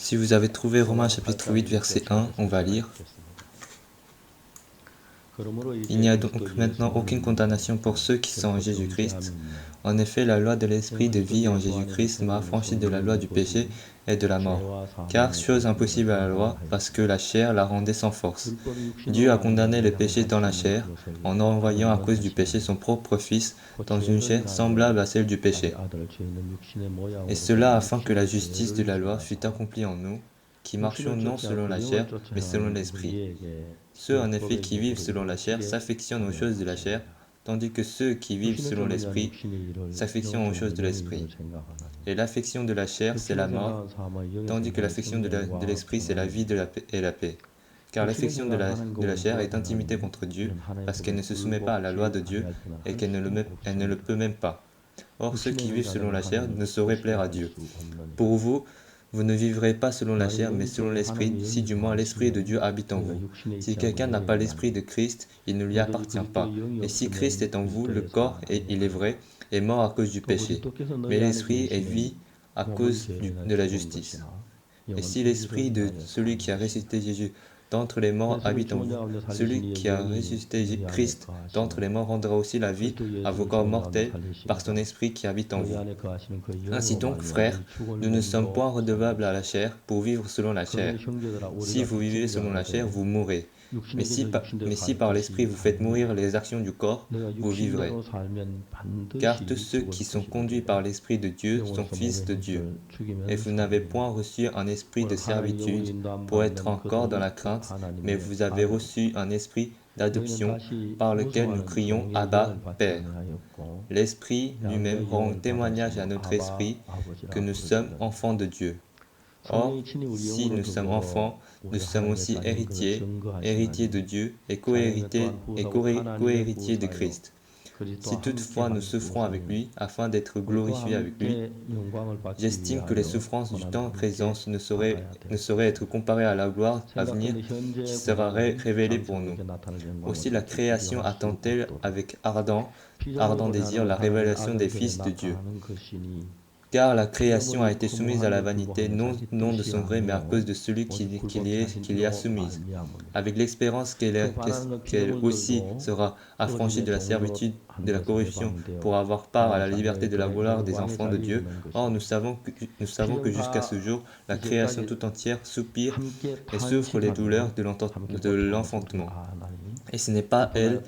Si vous avez trouvé Romains chapitre 8 verset 1, on va lire. Il n'y a donc maintenant aucune condamnation pour ceux qui sont en Jésus-Christ. En effet, la loi de l'esprit de vie en Jésus-Christ m'a affranchi de la loi du péché et de la mort. Car chose impossible à la loi, parce que la chair la rendait sans force. Dieu a condamné le péché dans la chair, en envoyant à cause du péché son propre Fils dans une chair semblable à celle du péché. Et cela afin que la justice de la loi fût accomplie en nous, qui marchions non selon la chair, mais selon l'esprit. Ceux en effet qui vivent selon la chair s'affectionnent aux choses de la chair, tandis que ceux qui vivent selon l'esprit s'affectionnent aux choses de l'esprit. Et l'affection de la chair, c'est la mort, tandis que l'affection de l'esprit, c'est la vie et la paix. Car l'affection de la chair est intimité contre Dieu, parce qu'elle ne se soumet pas à la loi de Dieu et qu'elle ne le peut même pas. Or, ceux qui vivent selon la chair ne sauraient plaire à Dieu. Pour vous, vous ne vivrez pas selon la chair, mais selon l'Esprit, si du moins l'Esprit de Dieu habite en vous. Si quelqu'un n'a pas l'Esprit de Christ, il ne lui appartient pas. Et si Christ est en vous, le corps, et il est vrai, est mort à cause du péché, mais l'Esprit est vie à cause de la justice. Et si l'Esprit de celui qui a ressuscité Jésus d'entre les morts habite en vous, celui qui a ressuscité Christ d'entre les morts rendra aussi la vie à vos corps mortels par son Esprit qui habite en vous. Ainsi donc, frères, nous ne sommes point redevables à la chair pour vivre selon la chair. Si vous vivez selon la chair, vous mourrez. Mais si par l'Esprit vous faites mourir les actions du corps, vous vivrez. Car tous ceux qui sont conduits par l'Esprit de Dieu sont fils de Dieu. Et vous n'avez point reçu un esprit de servitude pour être encore dans la crainte, mais vous avez reçu un esprit d'adoption par lequel nous crions Abba, Père. L'Esprit lui-même rend témoignage à notre esprit que nous sommes enfants de Dieu. Or, si nous sommes enfants, nous sommes aussi héritiers, héritiers de Dieu et co-héritiers de Christ. Si toutefois nous souffrons avec lui, afin d'être glorifiés avec lui, j'estime que les souffrances du temps présent ne sauraient être comparées à la gloire à venir qui sera révélée pour nous. Aussi la création attend-elle avec ardent désir la révélation des fils de Dieu. Car la création a été soumise à la vanité, non de son gré, mais à cause de celui qui l'y a soumise, avec l'espérance qu'elle aussi sera affranchie de la servitude, de la corruption, pour avoir part à la liberté de la gloire des enfants de Dieu. Or, nous savons que jusqu'à ce jour, la création tout entière soupire et souffre les douleurs de l'enfantement. Et ce n'est pas elle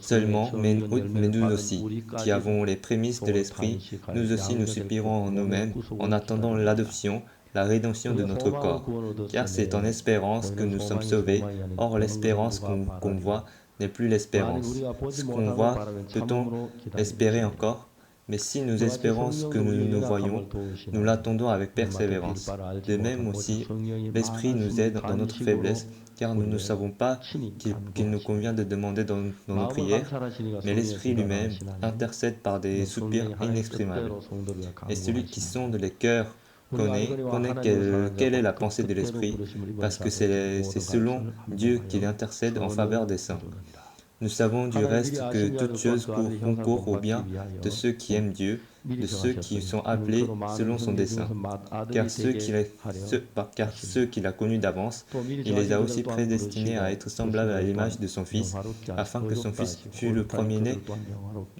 seulement, mais nous aussi, qui avons les prémices de l'Esprit, nous aussi nous soupirons en nous-mêmes en attendant l'adoption, la rédemption de notre corps. Car c'est en espérance que nous sommes sauvés. Or, l'espérance qu'on voit n'est plus l'espérance. Ce qu'on voit, peut-on l'espérer encore? Mais si nous espérons ce que nous voyons, nous l'attendons avec persévérance. De même aussi, l'Esprit nous aide dans notre faiblesse, car nous ne savons pas qu'il nous convient de demander dans nos prières, mais l'Esprit lui-même intercède par des soupirs inexprimables. Et celui qui sonde les cœurs connaît quelle est la pensée de l'Esprit, parce que c'est selon Dieu qu'il intercède en faveur des saints. Nous savons du reste que toute chose concourt au bien de ceux qui aiment Dieu, de ceux qui sont appelés selon son dessein. Car ceux qu'il a connus d'avance, il les a aussi prédestinés à être semblables à l'image de son Fils, afin que son Fils fût le premier-né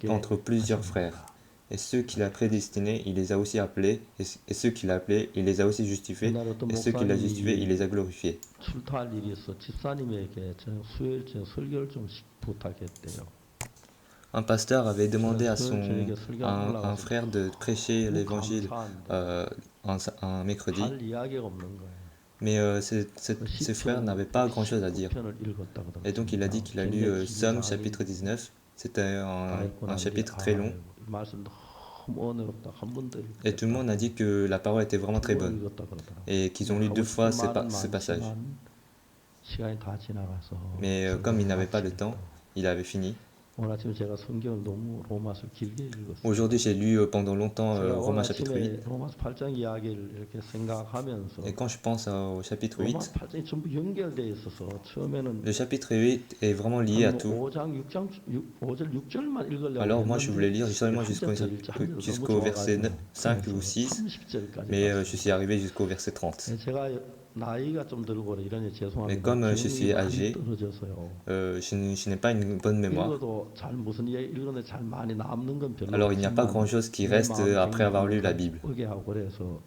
entre plusieurs frères. Et ceux qu'il a prédestinés, il les a aussi appelés, et ceux qu'il a appelés, il les a aussi justifiés, et ceux qu'il a justifiés, il les a glorifiés. Un pasteur avait demandé à un frère de prêcher l'évangile un mercredi, mais ce frère n'avait pas grand-chose à dire. Et donc il a dit qu'il a lu Somme chapitre 19, c'était un chapitre très long. Et tout le monde a dit que la parole était vraiment très bonne et qu'ils ont lu 2 fois ce passage. Mais comme il n'avait pas le temps, il avait fini. 오늘 아침에 제가 성경을 너무 로마서 길게 읽었어요. Aujourd'hui, j'ai lu pendant longtemps 제가 오늘 Romains chapitre 8. 아침에 로마서 8장 이야기를 이렇게 생각하면서 Et quand je pense au chapitre 로마서 8, 8장이 전부 연결되어 있어서 처음에는 le chapitre 8 est vraiment lié à 한 tout. 5장 6장 5절 6절만 읽으려고 Alors moi, je voulais 했는데 lire seulement 한 절더 읽자. 한 절도 너무 jusqu'au verset 좋아가지고 5 ou 그래서 6, 30절까지 mais je 봤어요. suis arrivé jusqu'au verset 30. 제가 나이가 좀 들고 이러니 Mais 죄송합니다. comme je 기억력이 suis 많이 âgé, 떨어져서요. je n'ai pas une bonne mémoire. 읽어도 잘 무슨 이야기 읽었는데 잘 많이 남는 건 별로 Alors il n'y a pas 없지만 grand-chose qui 내 reste 마음 après avoir lu 생각하면 la Bible. 바쁘게 하고 그래서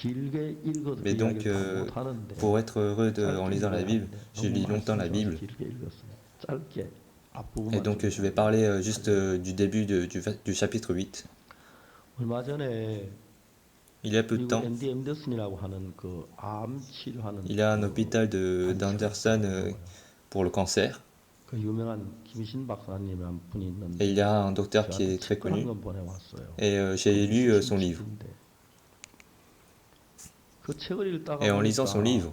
길게 읽어도 그 Mais donc, 이야기를 다 못하는데 pour être heureux en 짧게 lisant la 읽어야 Bible, 하는데 je 너무 lis longtemps la 말씀 좋아서 Bible. 길게 읽었어요. 짧게 Et 앞부분만 donc 좀 je vais 읽어요. parler juste du début du chapitre 8. 얼마 전에 Il y a peu de 미국 temps, 앤디 앤더슨이라고 하는 그 암 치료하는 il y a un 그 hôpital 간호사가 d'Anderson 있어요. pour le cancer. 그 유명한 김신 박사님이라는 분이 Et 있는데 il y a un docteur qui 저한테 est très 책 한 connu. 권 보내왔어요. Et j'ai lu son livre. 그 책을 읽다가 Et en lisant son livre,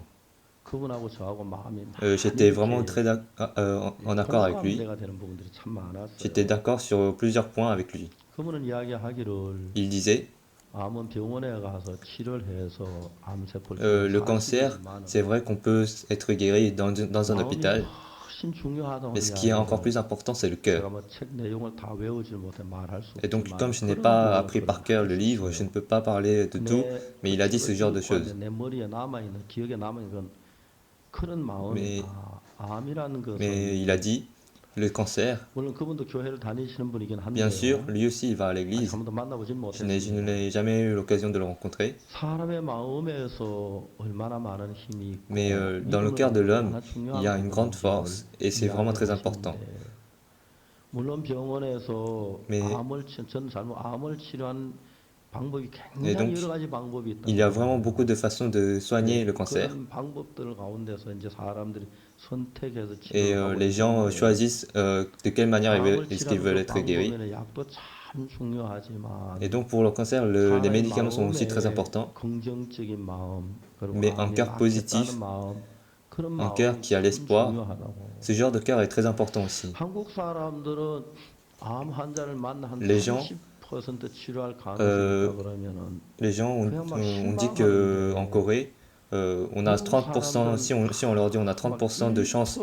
그분하고 저하고 마음이 j'étais vraiment très en accord avec lui. 공감대가 되는 부분들이 참 많았어요. J'étais d'accord sur plusieurs points avec lui. 그분은 이야기하기를 Il disait, 암은 병원에 가서 치료를 해서 암세포를 le cancer, c'est vrai qu'on peut être guéri dans un hôpital, 훨씬 중요하다고 mais ce qui est encore plus important, c'est le 제가 cœur. 뭐책 내용을 다 외우질 못해 말할 수 Et donc, 없지만 comme je n'ai 그런 pas 부분을 appris par 그런 cœur le 할 수 livre, 있어요. je ne peux pas parler de tout, mais il a dit ce genre de choses. 내 머리에 남아있는 기억에 남아있는 건 그런 마음이 암이라는 Mais 것은 il a dit, le cancer, 물론 그분도 교회를 다니시는 분이긴 bien sûr, 한데요. lui aussi il va à 아직 l'église. 한 번도 만나보진 Je 못했습니다. n'ai jamais eu l'occasion de le rencontrer. 사람의 마음에서 얼마나 많은 힘이 있고 Mais dans le cœur de l'homme, il y a une grande force et c'est vraiment très important. 물론 병원에서 Mais- 저는 암을 치료한 방법이 Et 굉장히 donc, 여러 가지 방법이 있다. il y a vraiment beaucoup de façons de soigner le cancer. 그런 방법들 가운데서 이제 사람들이 선택해서 Et 치료하고 les gens choisissent de quelle manière est-ce qu'ils veulent être guéris. 약도 참 중요하지만 Et donc pour le cancer, les médicaments sont aussi très importants. 긍정적인 마음, 그리고 Mais un 마음이 cœur positif, 낫겠다는 마음, 그런 un cœur 마음이 qui a 참 l'espoir, 중요하다고. ce genre de cœur est très important aussi. 한국 사람들은 암 환자를 만나 한 Les gens, 30% 치료할 가능성이 있다 그러면은 Les gens, on dit qu'en Corée, on a 30%, si on leur dit on a 30% de chance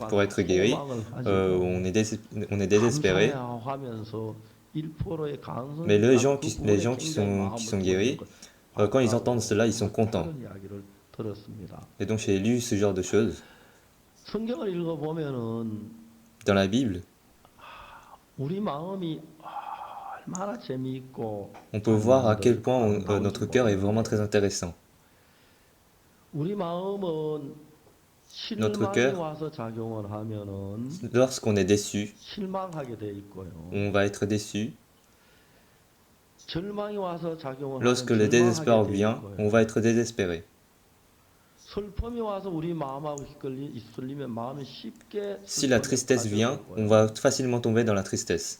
pour être guéri, on est désespéré. Mais les gens qui sont guéris, quand ils entendent cela, ils sont contents. Et donc j'ai lu ce genre de choses. 성경을 읽어보면은 Dans la Bible, 우리 마음이 얼마나 재미있고 on peut voir à quel point notre cœur est vraiment très intéressant. 우리 마음은 Notre 실망이 cœur, 와서 작용을 하면은 lorsqu'on est déçu, 실망하게 돼 있고요. on va être déçu. 절망이 와서 작용을 Lorsque 하면 le désespoir 절망하게 돼 vient, 있고요. on va être désespéré. 슬픔이 와서 우리 마음하고 이끌리면 마음이 쉽게 Si la tristesse vient, on va facilement tomber dans la tristesse.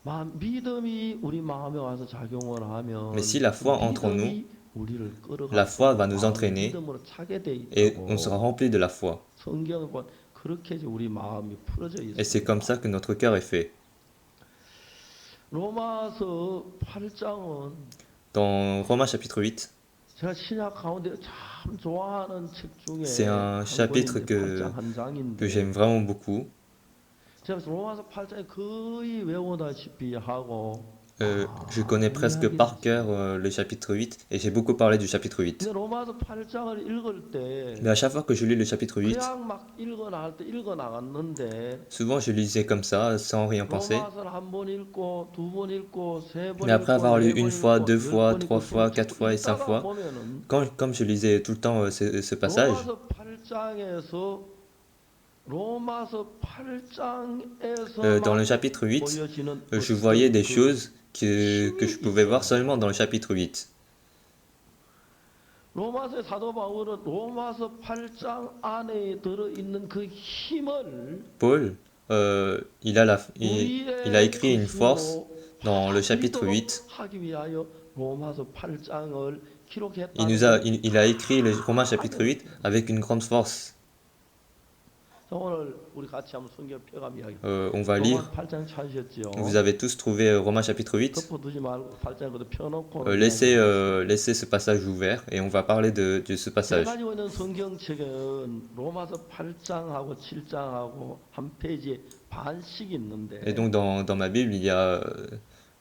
믿음이 우리 마음에 와서 작용을 하면 Mais si la foi entre en nous, 우리를 끌어가고 la foi va nous entraîner 믿음으로 차게 돼 et 있다고. on sera rempli de la foi. 성경을 보면 그렇게 이제 우리 마음이 풀어져 있어요. Et c'est comme ça que notre cœur est fait. 로마서 8장은 Dans Romains chapitre 8, 제가 신약 가운데 참 좋아하는 책 중에 c'est un chapitre 한 장인데 que j'aime vraiment beaucoup. 제가 로마서 8장에 거의 외우다시피 하고 Je connais presque par cœur le chapitre 8 et j'ai beaucoup parlé du chapitre 8. 근데 로마서 8장을 읽을 때 Mais à chaque fois que je lis le chapitre 8, 그냥 막 읽어나갈 때 읽어나갔는데 souvent je lisais comme ça, sans rien penser. 로마서를 한 번 읽고 두 번 읽고 세 번 Mais après avoir lu une fois, deux 열 fois, 번 trois 읽고 fois, 좀 quatre fois et cinq 읽다가 fois, 보면은 comme je lisais tout le temps ce passage, 로마서 8장에서 dans le chapitre 8, je voyais des choses que je pouvais voir seulement dans le chapitre 8. 로마서의 사도 바울은 로마서 8장 안에 들어 있는 그 힘을 Paul, il a écrit une force dans le chapitre 8. 하기 위하여 로마서 8장을 Il a écrit le Romains chapitre 8 avec une grande force. 자, 오늘 우리 같이 한번 성경 펴감 이야기. On va lire. 로마 8장 찾으셨죠? Vous avez tous trouvé Romains chapitre 8. 덮어두지 말고 8장 그대로 펴놓고 Laissez ce passage ouvert et on va parler de ce 제가 passage. 가지고 있는 성경책은 로마서 8장하고 7장하고 한 페이지에 반씩 있는데 Et donc dans ma Bible, il y a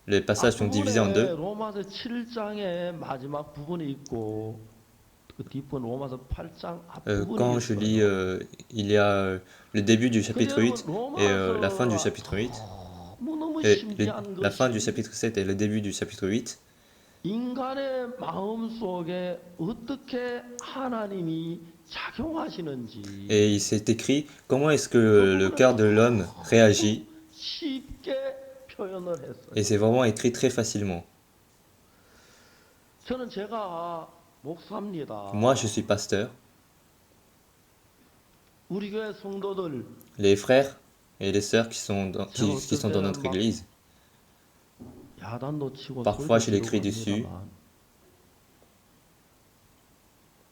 les passages sont divisés en deux. 로마서 7장의 마지막 부분이 있고 그 뒷부분 로마서 8장 앞부분이 Quand je lis, il y a le début du chapitre 8 et la fin du chapitre 8. 너무너무 Et 신기한 la fin du 것이 chapitre 7 et le début du chapitre 8. 인간의 마음 속에 어떻게 하나님이 작용하시는지 Et il s'est écrit comment est-ce que le cœur de l'homme réagit. 쉽게 표현을 했어요. Et c'est vraiment écrit très facilement. 저는 제가 목사입니다. Moi, je suis pasteur. 우리 교회 성도들 Les frères et les sœurs qui sont dans notre église, 야단도 치고 parfois je 돌도 l'écris 치고 dessus. 합니다만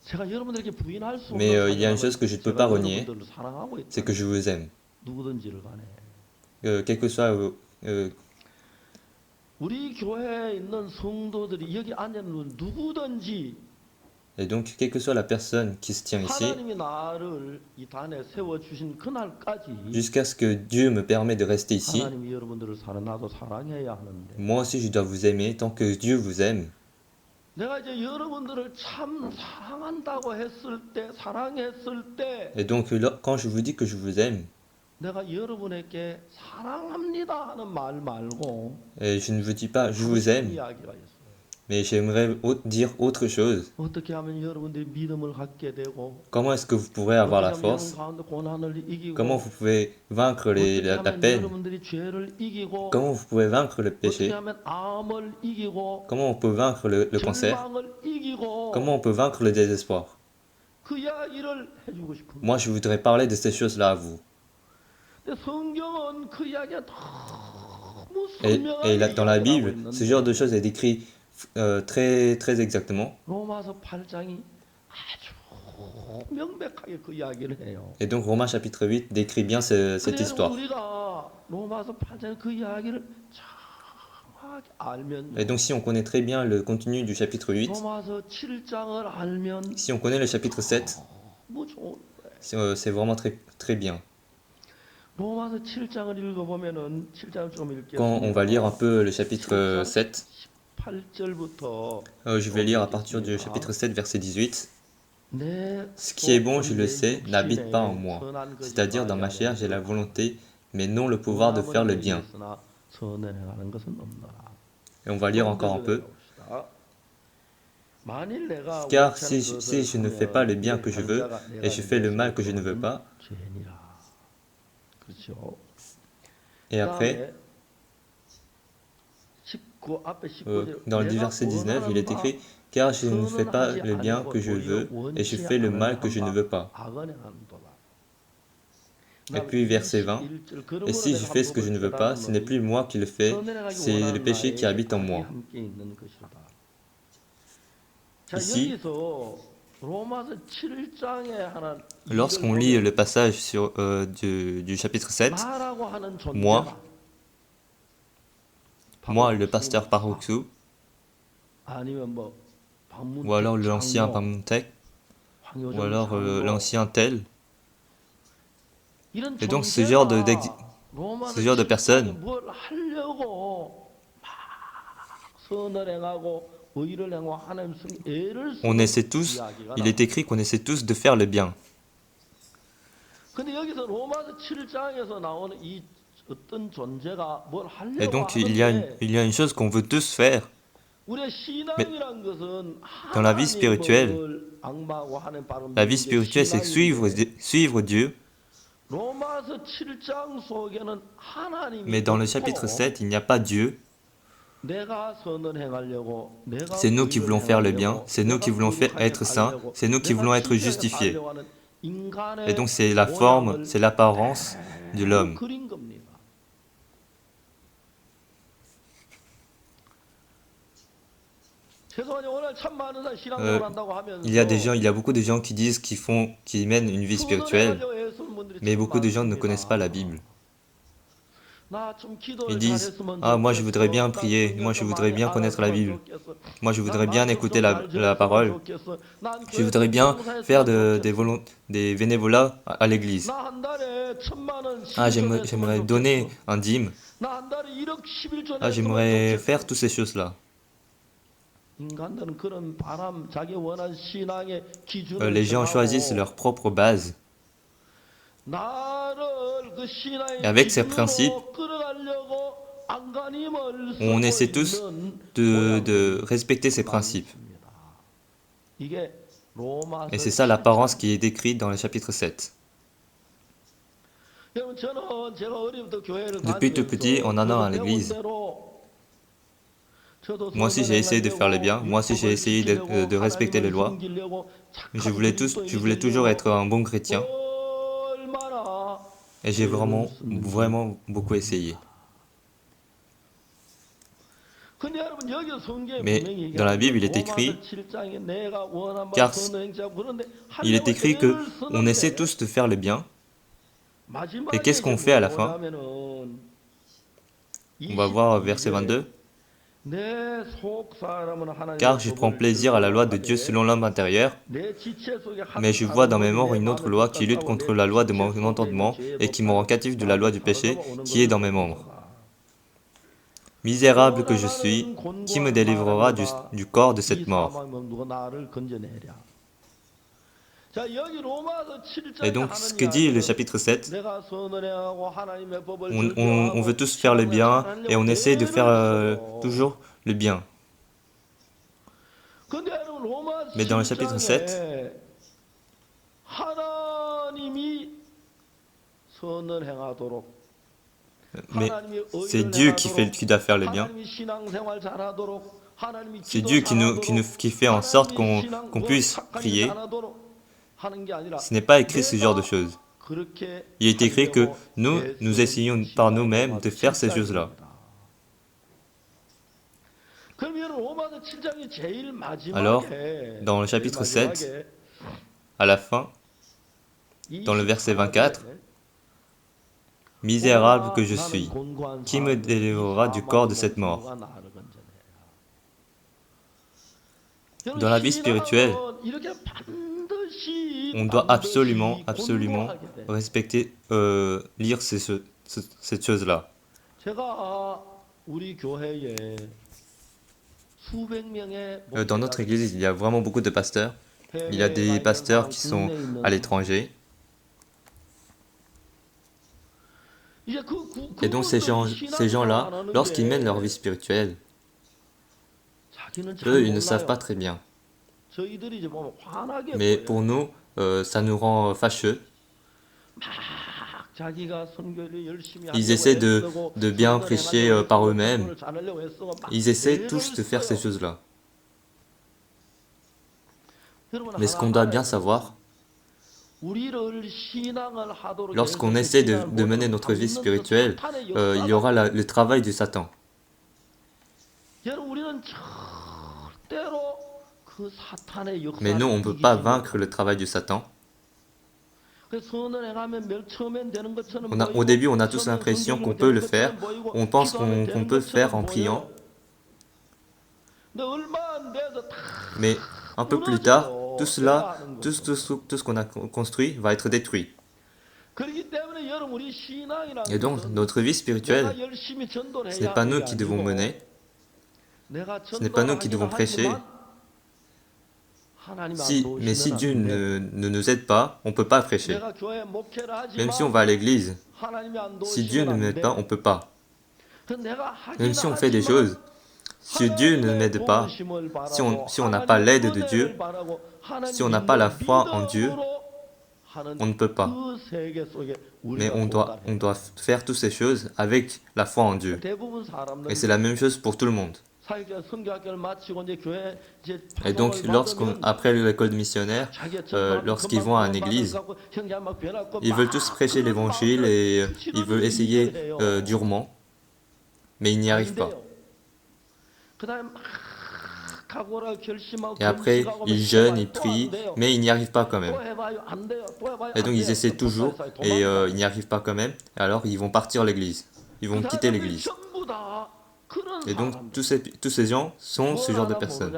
제가 여러분들에게 부인할 수 Mais 없는 il y a une chose que je ne peux pas renier, 여러분들을 사랑하고 있다. c'est que je vous aime. 누구든지를 간에 Quel que soit 우리 교회에 있는 성도들이 여기 앉아 있는 누구든지 et donc quelle que soit la personne qui se tient ici, 하나님이 나를 이 단에 세워 주신 그날까지 jusqu'à ce que Dieu me permet de rester ici, 하나님이 여러분들을 나도 사랑해야 하는데 moi aussi je dois vous aimer tant que Dieu vous aime. 내가 이제 여러분들을 참 사랑한다고 했을 때 사랑했을 때 Et donc quand je vous dis que je vous aime, 내가 여러분에게 사랑합니다 하는 말 말고 et je ne vous dis pas je vous aime, 이야기가 있어요. mais j'aimerais dire autre chose. 어떻게 하면 여러분들이 믿음을 갖게 되고 Comment est-ce que vous pourrez avoir la 어떻게 하면 force? 가운데 고난을 이기고 Comment vous pouvez vaincre 어떻게 la 하면 peine? 여러분들이 죄를 이기고 Comment vous pouvez vaincre le 어떻게 péché? 하면 암을 이기고 Comment on peut vaincre le cancer? 절망을 이기고 Comment on peut vaincre le désespoir? 그 이야기를 해주고 싶은 Moi, je voudrais parler de ces choses-là à vous. 근데 성경은 그 이야기가 너무 Et 선명하게 dans la 이야기하고 Bible, 있는데 ce genre de choses est décrit très, très exactement. 로마서 8장이 아주 명백하게 그 이야기를 해요. Et donc Romains chapitre 8 décrit bien cette 그래서 histoire. 우리가 로마서 8장 그 이야기를 정확하게 알면 Et donc si on connaît très bien le contenu du chapitre 8, 로마서 7장을 알면 si on connaît le chapitre 7, 너무 좋은 거예요. c'est vraiment très, très bien. 로마서 7장을 읽어보면은 7장을 좀 읽겠습니다. Quand on va lire un peu le chapitre 7, 8절부터 je vais lire à partir du chapitre 7, verset 18. Ce qui est bon, je le sais, n'habite pas en moi. C'est-à-dire dans ma chair, j'ai la volonté, mais non le pouvoir de faire le bien. Et on va lire encore un peu. Car si je ne fais pas le bien que je veux, et je fais le mal que je ne veux pas, et après, dans le verset 19, il est écrit « Car je ne fais pas le bien que je veux, et je fais le mal que je ne veux pas. » Et puis verset 20, « Et si je fais ce que je ne veux pas, ce n'est plus moi qui le fais, c'est le péché qui habite en moi. » Ici, lorsqu'on lit le passage du chapitre 7, moi, le pasteur Paroxou, ou alors l'ancien Pamontek, ou alors l'ancien Tel, et donc ce genre de personnes, on essaie tous, il est écrit qu'on essaie tous de faire le bien. Et donc il y a une chose qu'on veut tous faire. Mais dans la vie spirituelle, c'est suivre Dieu. Mais dans le chapitre 7, il n'y a pas Dieu. C'est nous qui voulons faire le bien, c'est nous qui voulons être saints, c'est nous qui voulons être justifiés. Et donc c'est la forme, c'est l'apparence de l'homme. Il y a beaucoup de gens qui disent qu'ils mènent une vie spirituelle. Mais beaucoup de gens ne connaissent pas la Bible. Ils disent, ah, moi je voudrais bien prier, moi je voudrais bien connaître la Bible, moi je voudrais bien écouter la parole, je voudrais bien faire des bénévolats à l'église. Ah, j'aimerais donner un dîme, ah, j'aimerais faire toutes ces choses-là. Les gens choisissent leur propre base. Et avec ces principes, on essaie tous de respecter ces principes. Et c'est ça l'apparence qui est décrite dans le chapitre 7. Depuis tout petit, en allant à l'église, moi aussi j'ai essayé de faire le bien, moi aussi j'ai essayé de respecter les lois. Je voulais toujours être un bon chrétien. Et j'ai vraiment beaucoup essayé. Mais dans la Bible, il est écrit, car il est écrit que on essaie tous de faire le bien. Et qu'est-ce qu'on fait à la fin? On va voir verset 22. Car je prends plaisir à la loi de Dieu selon l'homme intérieur, mais je vois dans mes membres une autre loi qui lutte contre la loi de mon entendement et qui me rend captif de la loi du péché qui est dans mes membres. Misérable que je suis, qui me délivrera du corps de cette mort? Et donc, ce que dit le chapitre 7, on veut tous faire le bien et on essaie de faire toujours le bien. Mais dans le chapitre 7, mais c'est Dieu qui doit faire le bien. C'est Dieu qui fait en sorte qu'on puisse prier. Ce n'est pas écrit ce genre de choses. Il est écrit que nous essayons par nous-mêmes de faire ces choses-là. Alors, dans le chapitre 7, à la fin, dans le verset 24, « Misérable que je suis, qui me délivrera du corps de cette mort ?» Dans la vie spirituelle, on doit absolument respecter, lire cette chose-là. Dans notre église, il y a vraiment beaucoup de pasteurs. Il y a des pasteurs qui sont à l'étranger. Et donc ces gens-là, lorsqu'ils mènent leur vie spirituelle, eux, ils ne savent pas très bien. Mais pour nous, ça nous rend fâcheux. Ils essaient de bien prêcher par eux-mêmes. Ils essaient tous de faire ces choses-là. Mais ce qu'on doit bien savoir, lorsqu'on essaie de mener notre vie spirituelle, il y aura le travail du Satan. Mais nous, on ne peut pas vaincre le travail du Satan. Au début, on a tous l'impression qu'on peut le faire. On pense qu'on peut le faire en priant. Mais un peu plus tard, tout ce qu'on a construit va être détruit. Et donc, notre vie spirituelle, ce n'est pas nous qui devons mener. Ce n'est pas nous qui devons prêcher. Mais si Dieu ne nous aide pas, on ne peut pas prêcher. Même si on va à l'église, si Dieu ne m'aide pas, on ne peut pas. Même si on fait des choses, si Dieu ne m'aide pas, si on n'a pas l'aide de Dieu, si on n'a pas la foi en Dieu, on ne peut pas. Mais on doit faire toutes ces choses avec la foi en Dieu. Et c'est la même chose pour tout le monde. Et donc, après l'école de missionnaire, lorsqu'ils vont à une église, ils veulent tous prêcher l'évangile et ils veulent essayer durement, mais ils n'y arrivent pas. Et après, ils jeûnent, ils prient, mais ils n'y arrivent pas quand même. Et donc ils essaient toujours, et ils n'y arrivent pas quand même. Et alors ils vont partir l'église. Ils vont quitter l'église. Et donc tous ces gens sont ce genre de personnes.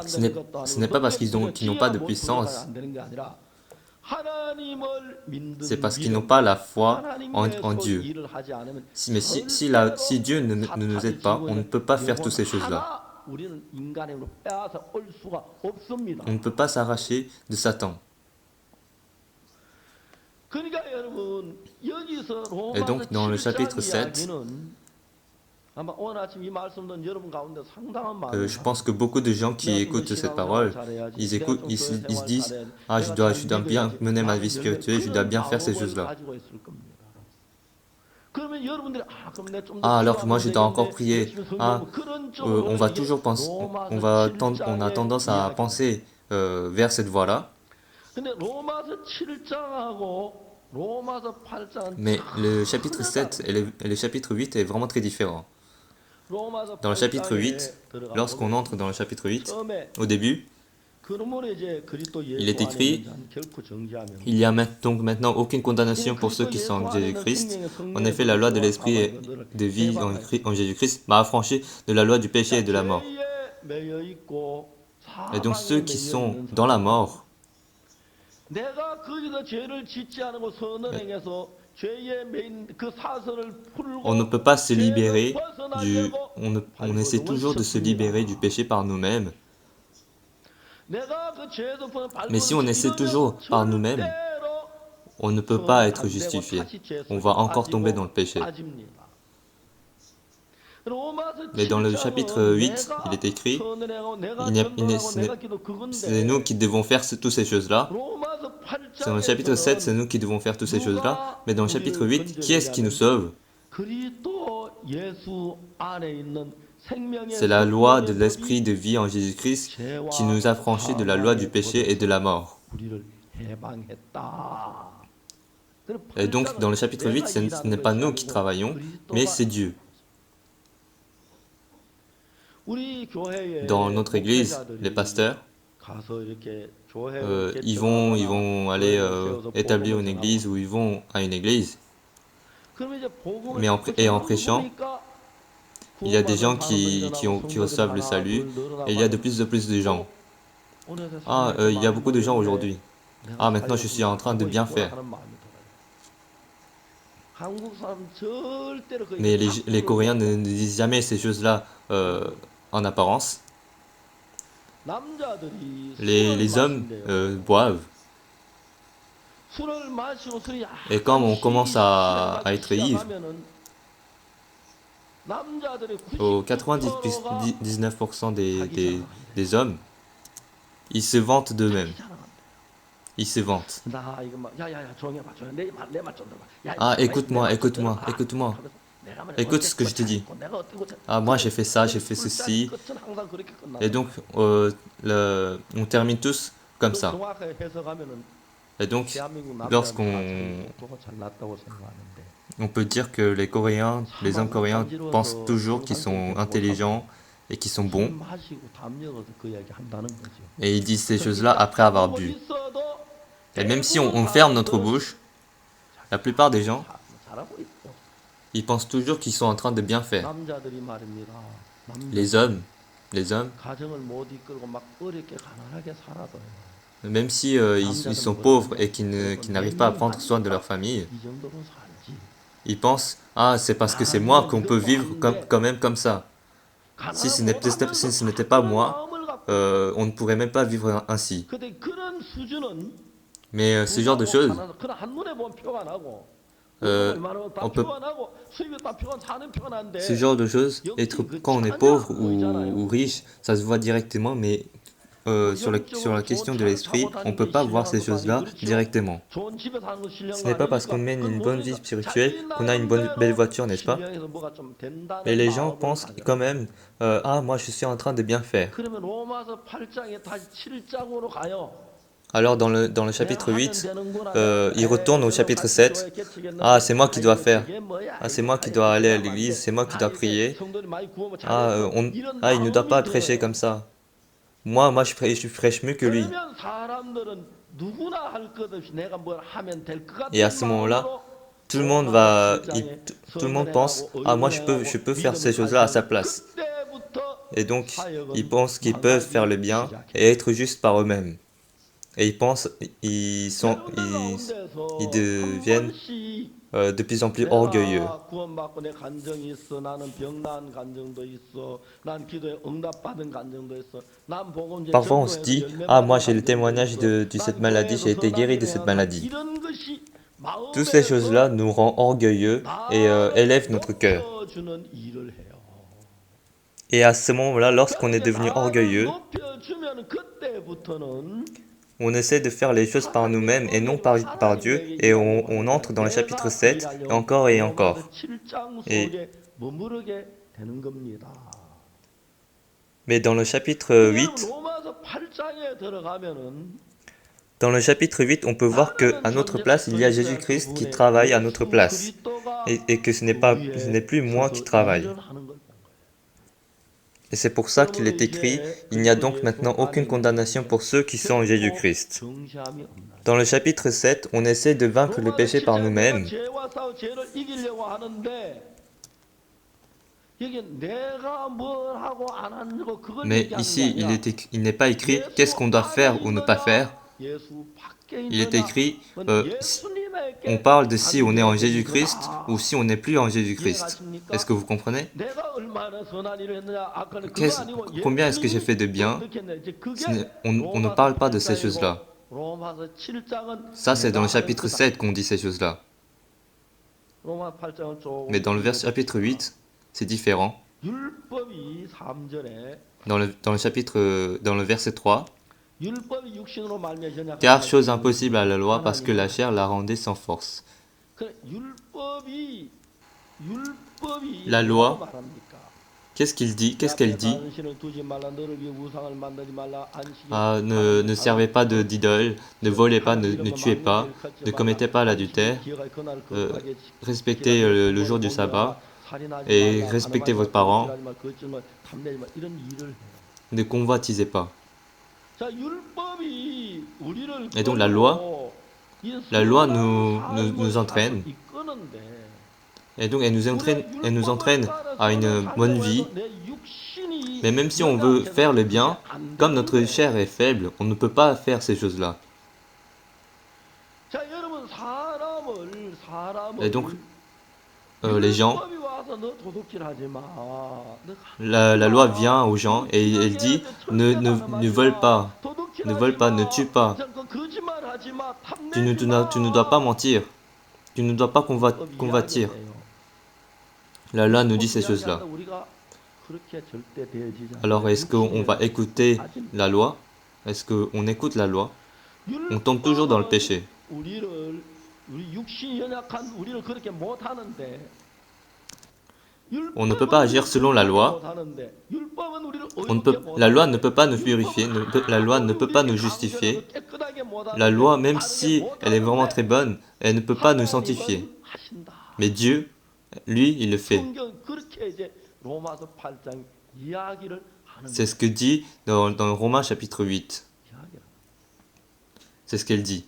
Ce n'est pas parce qu'ils n'ont pas de puissance, c'est parce qu'ils n'ont pas la foi en Dieu. Si Dieu ne nous aide pas, on ne peut pas faire toutes ces choses-là. On ne peut pas s'arracher de Satan. Et donc dans le chapitre 7, je pense que beaucoup de gens qui écoutent cette parole, ils se disent, ah, je dois bien mener ma vie spirituelle, je dois bien faire ces choses-là. Ah, alors que moi je dois encore prier. Ah, on va toujours penser, on a tendance à penser vers cette voie-là. Mais le chapitre 7 et le chapitre 8 est vraiment très différent. Dans le chapitre 8, lorsqu'on entre dans le chapitre 8, au début, il est écrit, il n'y a donc maintenant aucune condamnation pour ceux qui sont en Jésus-Christ. En effet, la loi de l'esprit de vie en Jésus-Christ m'a affranchi de la loi du péché et de la mort. Et donc ceux qui sont dans la mort, on ne peut pas se libérer on essaie toujours de se libérer du péché par nous-mêmes. Mais si on essaie toujours par nous-mêmes, on ne peut pas être justifié. On va encore tomber dans le péché. Mais dans le chapitre 8, il est écrit, c'est nous qui devons faire toutes ces choses-là. Dans le chapitre 7, c'est nous qui devons faire toutes ces choses-là. Mais dans le chapitre 8, qui est-ce qui nous sauve? C'est la loi de l'esprit de vie en Jésus-Christ qui nous a franchis de la loi du péché et de la mort. Et donc, dans le chapitre 8, ce n'est pas nous qui travaillons, mais c'est Dieu. Dans notre église, les pasteurs, ils vont aller établir une église ou ils vont à une église. Mais en prêchant, il y a des gens qui reçoivent le salut et il y a de plus de gens. Ah, il y a beaucoup de gens aujourd'hui. Ah, maintenant je suis en train de bien faire. Mais les Coréens ne disent jamais ces choses-là en apparence. Les hommes boivent. Et quand on commence à être ivre, au 99% des hommes, ils se vantent d'eux-mêmes. Ils se vantent. Ah, écoute-moi. Écoute ce que je te dis. Ah, moi j'ai fait ça, j'ai fait ceci. Et donc, on termine tous comme ça. Et donc, on peut dire que les hommes coréens pensent toujours qu'ils sont intelligents et qu'ils sont bons. Et ils disent ces choses-là après avoir bu. Et même si on ferme notre bouche, la plupart des gens, ils pensent toujours qu'ils sont en train de bien faire. Les hommes, même si ils sont pauvres et qu'ils n'arrivent pas à prendre soin de leur famille, ils pensent, ah, c'est parce que c'est moi qu'on peut vivre quand même comme ça. Si ce n'était pas moi, on ne pourrait même pas vivre ainsi. Mais ce genre de choses, quand on est pauvre ou riche, ça se voit directement, mais sur la question de l'esprit, on ne peut pas voir ces choses-là directement. Ce n'est pas parce qu'on mène une bonne vie spirituelle qu'on a une belle voiture, n'est-ce pas? Et les gens pensent quand même, ah, moi je suis en train de bien faire. Alors dans le chapitre 8, il retourne au chapitre 7. Ah, c'est moi qui dois faire. Ah, c'est moi qui dois aller à l'église, c'est moi qui dois prier. Ah, il ne doit pas prêcher comme ça. Moi je prêche mieux que lui. 그러면 사람들은 누구나 할 것 없이 내가 뭘 하면 될 것 Et à 같은 ce moment-là, 마음으로 tout le monde 로마서 va, 7장에 tout le monde pense, 선언해가고 ah, moi je 의논해가고 peux faire ces 믿음을 choses-là à sa 가지고 place. 그때부터 Et donc, ils 사역은 pensent qu'ils peuvent faire le 망하기 bien 시작해요. et être juste par eux-mêmes. Et ils pensent, 여러분들 ils 가운데서 한 deviennent 번씩 de plus en plus orgueilleux. 내가 구원받고 내 간증이 있어. 나는 병난 간증도 있어. 난 기도에 응답받은 간증도 있어. 난 복음제 Parfois, on se 전도해서 dit, 열매 ah, 받은 moi j'ai le 간증도 témoignage 있어. de cette 난 maladie, 교회에서 j'ai été 선한 guéri de 일을 cette 행한 maladie. 이런 것이 Toutes ces choses-là 마음에서 nous rendent orgueilleux et 나를 élèvent notre cœur. 높여주는 일을 해요. Et à ce moment-là, lorsqu'on est 그렇게 devenu 나를 orgueilleux, 높여주면 그때부터는 on essaie de faire les choses par 하나님의 nous-mêmes et non 은혜로 par 하나님이 Dieu, 내게 et 일하려고 on 하니까 entre dans le chapitre 내가 그 7, et 일하려고 encore et 로마서 encore. 7장 Et, 속에 머무르게 되는 겁니다. mais dans le chapitre 근데 여러분 8, 로마서 8장에 들어가면은 dans le chapitre 8, on peut voir qu'à 나라는 notre 존재가 place, il y a 더 있어야 Jésus-Christ qui 그분의 travaille à notre 예수 place, 그리스도가 et que 그 ce n'est 위에 plus moi qui 서서 travaille. 일을 하는 걸 본 거예요. Et c'est pour ça qu'il 그러므로 est écrit, 이제 il n'y a 그리스도 donc 예수 maintenant 안에 aucune 있는 condamnation 자에게 pour ceux qui sont en 결코 Jésus-Christ. 정죄함이 없나니. Dans le chapitre 7, on essaie de vaincre le 로마서 péché par 7장에 내가 nous-mêmes. 죄와 싸워 죄를 이기려고 하는데 이게 내가 뭘 하고 안 하고 그걸 Mais 얘기하는 게 ici, 아니라 il n'est pas écrit qu'est-ce 예수 qu'on doit 안에 faire ou ne pas 있느냐 faire. 예수 밖에 Il est 있느냐 écrit, 그건 on 예수님에게 parle de si on est en 관계된 Jésus-Christ ou 거다. si on n'est plus en Jésus-Christ. Est-ce 이해가십니까? que vous comprenez? 내가 얼마나 선한 일을 했느냐 아까는 그거 아니고 Combien est-ce que j'ai fait de 예수님이 bien? 어떻게 했느냐 이제 그게 On ne 로마서 parle pas de ces 8장이고 choses-là. 로마서 7장은 Ça, c'est dans 내가 le 하는 chapitre 거다. 7 qu'on dit ces choses-là. 로마 8장은 Mais 조금 dans le 읽어봅시다. chapitre 8, c'est différent. 율법이 3절에 Dans le verset 3, 율법이 육신으로 말미암아 연약한 car 자를 chose 죽이는 impossible à la loi parce que la 하나님은 chair la rendait sans force. 그래, 율법이 La 뭐라고 loi, 말합니까? qu'est-ce qu'il dit? 내 Qu'est-ce 앞에 qu'elle dit? 다른 신을 두지 말라 너를 위해 우상을 만들지 말라 안식에 Ah, ne servez pas d'idole, ne volez pas, ne tuez pas, ne commettez pas l'adultère, respectez le jour du sabbat et respectez vos parents, ne convoitisez pas. Et donc la loi nous entraîne, et donc elle nous entraîne à une bonne vie. Mais même si on veut faire le bien, comme notre chair est faible, on ne peut pas faire ces choses-là. Et donc, les gens, la loi vient aux gens et elle dit ne vole pas, ne tue pas, tu ne dois pas mentir, tu ne dois pas convoitir. La loi nous dit ces choses-là. Alors est-ce qu'on va écouter la loi? Est-ce qu'on écoute la loi? On tombe toujours dans le péché. On ne peut pas agir selon la loi. La loi ne peut pas nous purifier, la loi ne peut pas nous justifier. La loi, même si elle est vraiment très bonne, elle ne peut pas nous sanctifier. Mais Dieu, lui, il le fait. C'est ce que dit dans Romains chapitre 8. C'est ce qu'elle dit.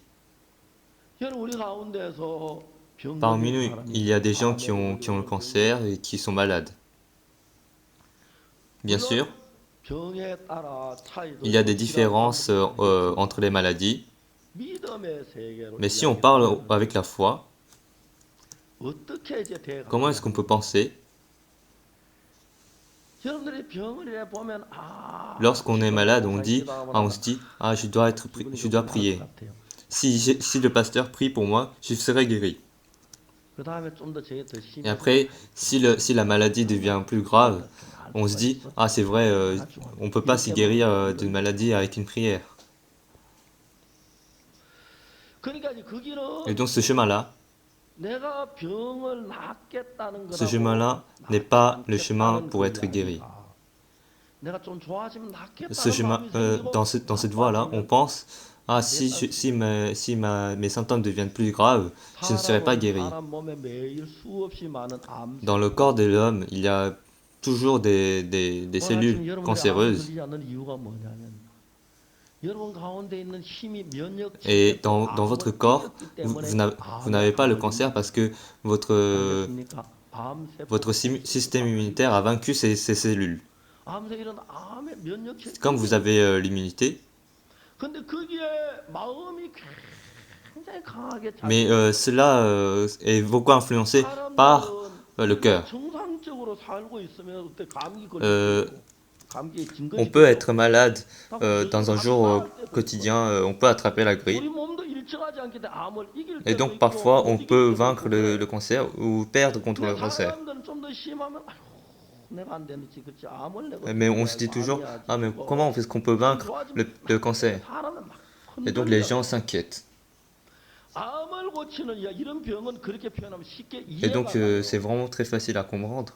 Parmi nous, il y a des gens qui ont le cancer et qui sont malades. Bien sûr, il y a des différences entre les maladies. Mais si on parle avec la foi, comment est-ce qu'on peut penser? Lorsqu'on est malade, on se dit, ah, je dois prier. Si le pasteur prie pour moi, je serai guéri. Et après, si la maladie devient plus grave, on se dit, ah, c'est vrai, on ne peut pas s'y guérir d'une maladie avec une prière. Et donc ce chemin-là n'est pas le chemin pour être guéri. Ce chemin, dans cette voie-là, on pense, Ah, mes symptômes deviennent plus graves, je ne serai pas 사람은 guéri. 사람 몸에 매일 수없이 많은 Dans le 암세포가 corps de 있습니다. l'homme, il y a toujours des 오늘 cellules 아침 여러분들이 암 cancéreuses. 걸리지 않는 이유가 뭐냐면 여러분 가운데 있는 힘이 면역 Et 체계도 dans votre 암을 corps, 이겼기 때문에 vous 암에 n'avez pas 안 le cancer 걸립니다. parce que votre, 알겠습니까? votre 암세포가 système 있으니까 immunitaire a vaincu ces cellules. 암세 이런 암의 면역 체계 Comme vous avez l'immunité, 근데 거기에 마음이 굉장히 강하게 mais 작용해요. cela est beaucoup influencé par 사람들은 le 그냥 cœur. 정상적으로 살고 있으면 어때 감기 걸릴 수 Euh, 있고 감기에 on 증거시 peut 필요 être 없고 malade 다 무조건 dans un 감기 jour 나을 때도 quotidien, 있거든. on peut attraper la 우리 grippe. 몸도 일정하지 않기 때문에 암을 이길 Et 때도 donc 있고 parfois 못 on 이길 peut 때도 vaincre 있고 그래. le cancer ou perdre contre 근데 le cancer. 사람들은 좀 더 심하면 아휴 내가 안 되는지 그렇지 암을 내가 Mais 어떻게 on se 해야지 dit toujours, 암이야지 ah mais 죽어. comment est-ce qu'on peut 기분 vaincre 좋아지면 le 막 cancer? 사람은 막 Et donc les gens 흔들려요. s'inquiètent. 암을 고치는 이런 병은 그렇게 표현하면 쉽게 Et donc 이해가 가요. c'est vraiment très facile à comprendre.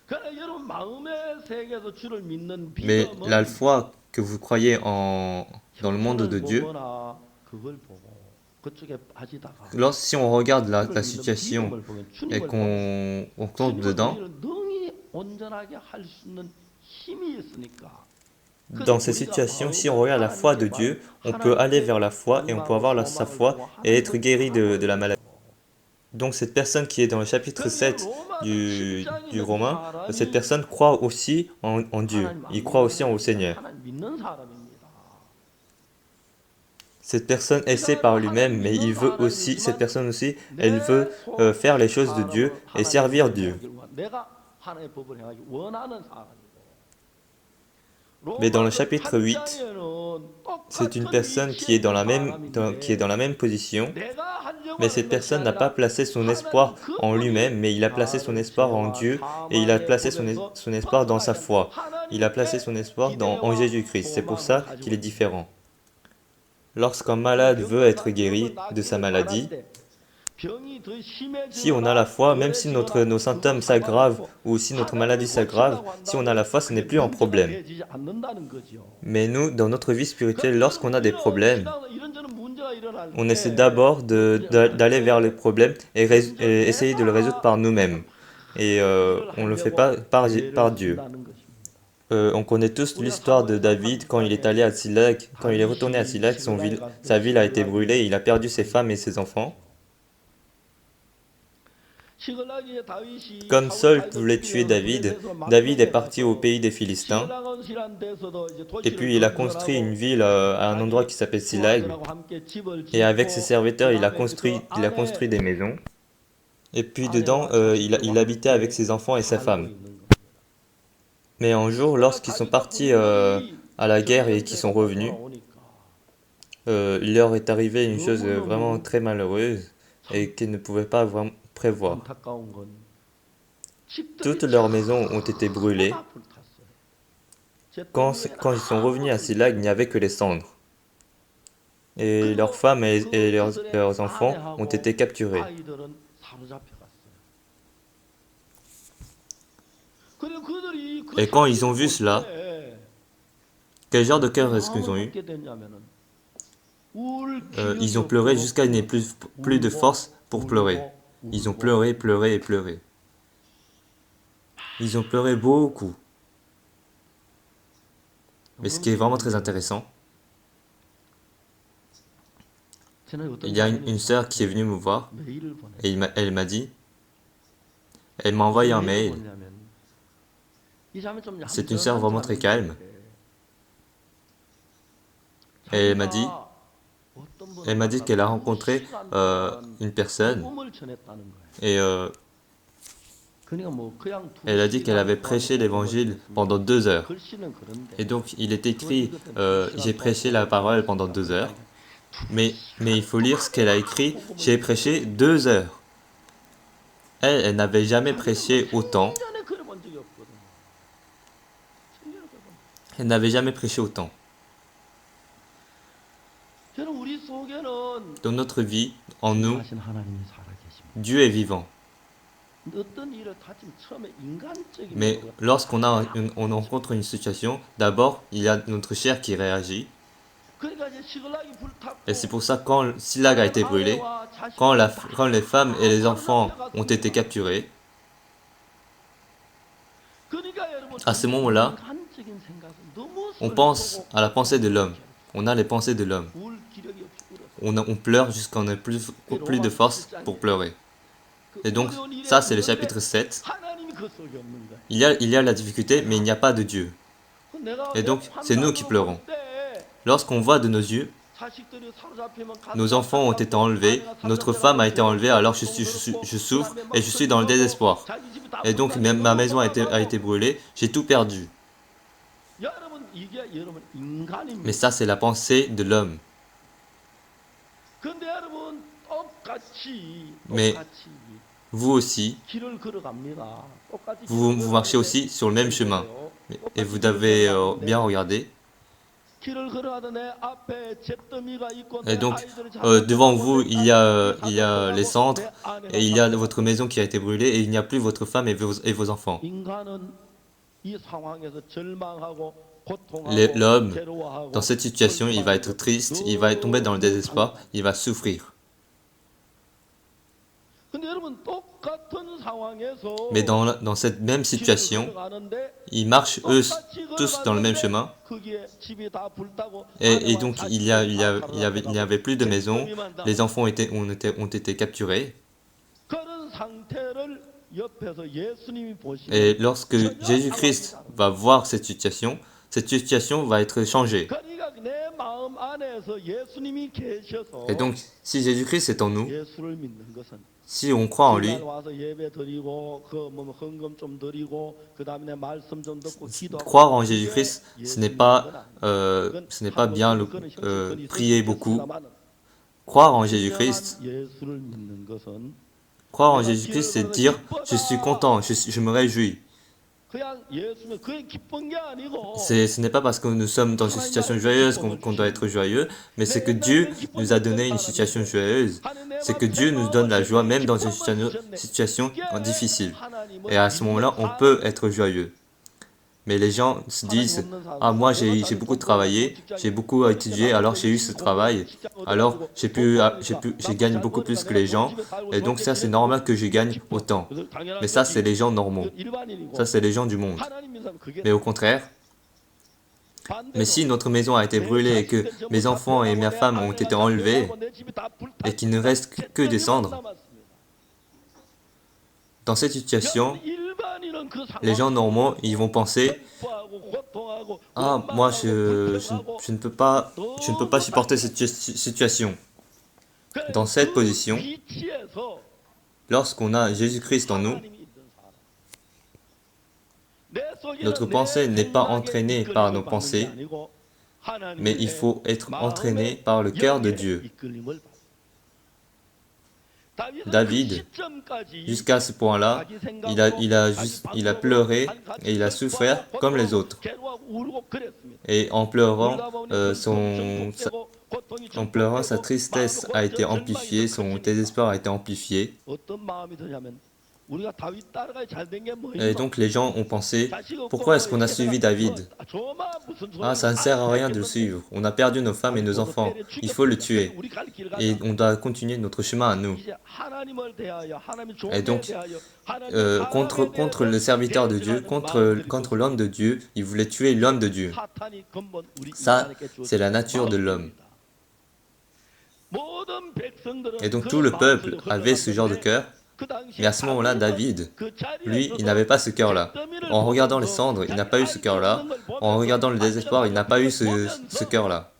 그러나 여러분 마음의 세계에서 주를 믿는 Mais la 믿음은 foi que vous croyez dans le monde de 형편을 Dieu, 보거나 그걸 보고 그쪽에 빠지다가 si on regarde la 주를 믿는 situation 믿음을 보면 et 주님을 보면 qu'on tombe 주님은 dedans, 우리를 능히 온전하게 할 수 있는 힘이 있으니까 dans ces situations, si on regarde la foi de Dieu, on peut aller vers la foi et on peut avoir sa foi et être guéri de la maladie. Donc cette personne qui est dans le chapitre 7 du Romain, cette personne croit aussi en Dieu. 하나님 안 Il croit aussi 믿는 au Seigneur. 하나님 믿는 사람입니다. Cette personne essaie par lui-même, mais il veut aussi, cette personne aussi, elle veut 내 faire les choses de Dieu 사람은 et 하나님의 servir 법을 Dieu. 행하기를 내가 하나님의 법을 행하기 원하는 사람이고 Mais dans le 로마서 chapitre 8, 8장에는 c'est une 똑같은 personne qui est dans la qui est dans la même position, 내가 하려고 mais 하는 cette 것이 personne n'a pas 아니라 placé son 하나님 espoir 그 en 법이 lui-même, mais il a placé son 나를 espoir en 죄와 Dieu et il a 사망의 placé 법에서 son espoir dans sa 벗어나게 foi. 하는 Il a placé son espoir en 기대와 Jésus-Christ. C'est pour 소망을 ça 가지고 qu'il est 있는 différent. Lorsqu'un 거예요. malade veut être 병을 guéri de sa 낫기를 maladie, 바라는데 병이 더 si on a la 심해지거나 foi, même si nos 그거 symptômes s'aggravent 상관없고 ou si notre maladie 하나님을 s'aggrave, 고친다고 si on a la 한다면 foi, ce n'est 그게 plus un 문제가 problème. 되지 않는다는 거죠. Mais nous, dans notre vie spirituelle, 그러니까 lorsqu'on a des 우리는 problèmes, 신앙은 이런저런 문제가 일어날 on essaie 때 d'abord 일어날 d'aller vers les 때 problèmes 먼저 et essayer de les résoudre par nous-mêmes. Et 일을 on ne le fait 하려고 pas par 죄를 Dieu. 쓴다는 것입니다. On connaît tous l'histoire de David quand il est allé à Tsilak, quand il est retourné à Tsilak, sa ville a été brûlée, il a perdu ses femmes et ses enfants. 시글락이 다윗이 Comme 사울 Saul voulait tuer 죽이려고 David, 블레셋으로 David est 막론에 parti au 가서 pays des Philistins 시글락이라는 데서도 이제 et 도시를 puis il a construit une 건설하고 ville à un endroit qui s'appelle Silag. 부하들하고 함께 집을 Et avec ses 짓고 serviteurs, 그다음에 il a construit des maisons. Et puis dedans, 아내와 자식들과 il habitait avec 함께 ses enfants et sa 살고 femme. 있는 겁니다. Mais un jour, lorsqu'ils sont partis à la guerre et qu'ils sont revenus, 돌아오니까 il leur est arrivé une chose vraiment très malheureuse et qu'ils ne pouvaient pas vraiment prévoir. 안타까운 건 Toutes leurs maisons ont été brûlées. Quand ils sont revenus à Silag, il n'y avait que les cendres. Et leurs femmes et leurs enfants ont été capturés. 아이들은 사로잡혀갔어요. 그리고 그들이 그 Et quand ils ont vu 사실을 cela, 볼 때 quel genre de cœur est-ce qu'ils ont 마음을 eu? 갖게 됐냐면은 울 Ils ont 기력이 pleuré 없고 jusqu'à n'aient plus de force pour pleurer. Ils ont pleuré, pleuré et pleuré. Ils ont pleuré beaucoup. Mais ce qui est vraiment très intéressant, il y a une sœur qui est venue me voir 메일을 보내. et elle m'a dit, elle m'a envoyé un mail. C'est une sœur vraiment très calme. Et elle m'a dit qu'elle a rencontré une personne et elle a dit qu'elle avait prêché l'évangile pendant 2 heures. Et donc il est écrit, j'ai prêché la parole pendant 2 heures. Mais il faut lire ce qu'elle a écrit, j'ai prêché 2 heures. Elle n'avait jamais prêché autant. Elle n'avait jamais prêché autant. Dans notre vie, en nous, Dieu est vivant. Mais lorsqu'on on rencontre une situation, d'abord, il y a notre chair qui réagit. Et c'est pour ça que quand Silag a été brûlé, quand les femmes et les enfants ont été capturés, à ce moment-là, on pense à la pensée de l'homme. On a les pensées de l'homme. On pleure jusqu'on n'a plus de force pour pleurer. Et donc, ça c'est le chapitre 7. Il y a la difficulté, mais il n'y a pas de Dieu. Et donc, c'est nous qui pleurons. Lorsqu'on voit de nos yeux, nos enfants ont été enlevés, notre femme a été enlevée, alors je souffre et je suis dans le désespoir. Et donc, ma maison a été brûlée, j'ai tout perdu. Mais ça, c'est la pensée de l'homme. Mais vous aussi, vous marchez aussi sur le même chemin. Et vous devez bien regarder. Et donc, devant vous, il y a les cendres, et il y a votre maison qui a été brûlée, et il n'y a plus votre femme et vos enfants. L'homme, dans cette situation, il va être triste, il va tomber dans le désespoir, il va souffrir. Mais dans cette même situation, ils marchent eux tous dans le même chemin. Et donc il n'y avait plus de maison, les enfants ont été capturés. Et lorsque Jésus-Christ va voir cette situation va être changée. Et donc, si Jésus-Christ est en nous, si on croit en lui, croire en Jésus-Christ, ce n'est pas bien prier beaucoup. Croire en Jésus-Christ, c'est dire je suis content, je me réjouis. Ce n'est pas parce que nous sommes dans une situation joyeuse qu'on doit être joyeux, mais c'est que Dieu nous a donné une situation joyeuse. C'est que Dieu nous donne la joie même dans une situation difficile. Et à ce moment-là, on peut être joyeux. Mais les gens se disent « Ah, moi j'ai beaucoup travaillé, j'ai beaucoup étudié, alors j'ai eu ce travail, alors j'ai gagné beaucoup plus que les gens, et donc ça c'est normal que je gagne autant. » Mais ça c'est les gens normaux, ça c'est les gens du monde. Mais au contraire, mais si notre maison a été brûlée et que mes enfants et ma femme ont été enlevés, et qu'il ne reste que des cendres, dans cette situation, les gens normaux, ils vont penser « Ah, moi, je ne peux pas supporter cette situation. » Dans cette position, lorsqu'on a Jésus-Christ en nous, notre pensée n'est pas entraînée par nos pensées, mais il faut être entraîné par le cœur de Dieu. David, jusqu'à ce point-là, il a pleuré et il a souffert comme les autres. Et en pleurant, sa tristesse a été amplifiée, son désespoir a été amplifié. Et donc les gens ont pensé, pourquoi est-ce qu'on a suivi David? Ah, ça ne sert à rien de le suivre. On a perdu nos femmes et nos enfants. Il faut le tuer. Et on doit continuer notre chemin à nous. Et donc, contre le serviteur de Dieu, contre l'homme de Dieu, il voulait tuer l'homme de Dieu. Ça, c'est la nature de l'homme. Et donc tout le peuple avait ce genre de cœur. Mais à ce moment-là, David, lui, il n'avait pas ce cœur-là. En regardant les cendres, il n'a pas eu ce cœur-là. En regardant le désespoir, il n'a pas eu ce cœur-là.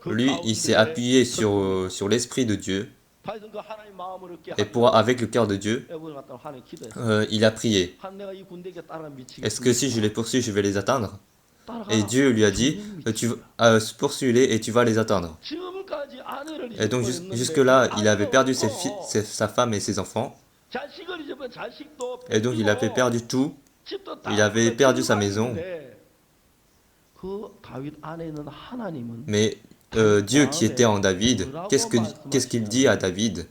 Lui, il s'est appuyé sur l'Esprit de Dieu. Et avec le cœur de Dieu, il a prié. Est-ce que si je les poursuis, je vais les atteindre? Et Dieu lui a dit, poursuis-les et tu vas les atteindre. Et donc jusque-là, il avait perdu sa femme et ses enfants. Et donc il avait perdu tout. Il avait perdu sa maison. Mais Dieu qui était en David, qu'est-ce qu'il dit à David?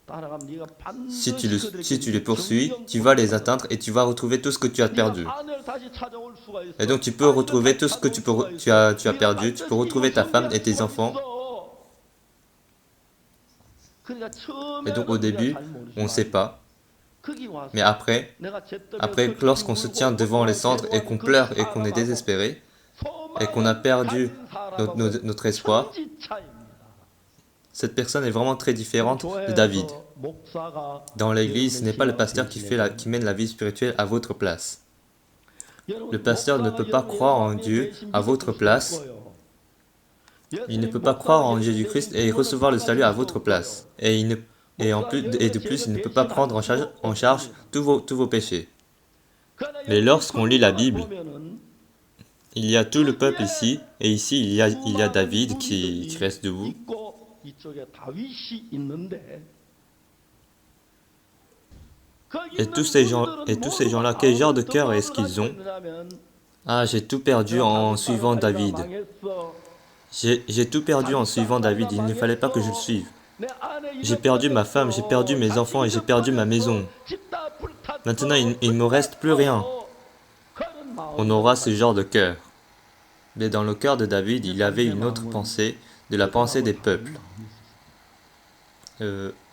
따라가면 네가 Si tu, 반드시 그들에게 si tu les 네 poursuis, 정령 tu vas les 돌아올 atteindre et tu vas retrouver tout ce que tu as 네가 perdu. 아내를 다시 찾아올 수가 있어. Et donc tu peux 아이를 retrouver 다시 tout ce que 찾아올 수가 있어. tu as 네가 perdu, tu peux 반드시 이웃 retrouver ta femme 성리할 et tes 수가 enfants. 있어. 그러니까 Et donc au 처음에는 우리가 début, 잘 모르지만 on ne sait pas. 거기 Mais 와서 après, 내가 잿더미에 lorsqu'on 슬피 se 울고 tient devant les cendres et 괴로워하는 qu'on 그 pleure et qu'on est 사람하고 désespéré et qu'on a 소망을 perdu 가진 사람하고의 notre espoir, 천지차이입니다. cette personne est vraiment très différente de David. 교회에서 목사가 Dans l'église, ce 여러분의 n'est pas le 신앙을 pasteur 대신해 qui mène la vie spirituelle à votre place. Le 여러분 pasteur ne 목사가 peut pas 여러분의 croire en 예수 Dieu 대신 à 믿어줄 votre 수 place. 없고요. Il ne 예수님 peut pas croire 목사가 en 여러분 Jésus-Christ 대신 et 구원을 recevoir le salut à 받아줄 수 votre 없고요. place. Et de plus, il ne peut pas prendre en charge tous vos péchés. 그러나 Mais 여러분 lorsqu'on lit la 성경을 Bible, 보면은 il y a tout le peuple ici, et ici il y a 수많은 David qui 무리들이 reste debout. 있고 이쪽에 다윗이 있는데 거기 Et 있는 tous ces gens-là, quel genre de cœur est-ce qu'ils ont? Ah, j'ai tout perdu en suivant David. J'ai tout perdu en suivant David, il ne fallait pas que je le suive. J'ai perdu ma femme, j'ai perdu mes enfants et j'ai perdu ma maison. Maintenant, il ne me reste plus rien. On aura ce genre de cœur. Mais dans le cœur de David, il avait une autre pensée, de la pensée des peuples.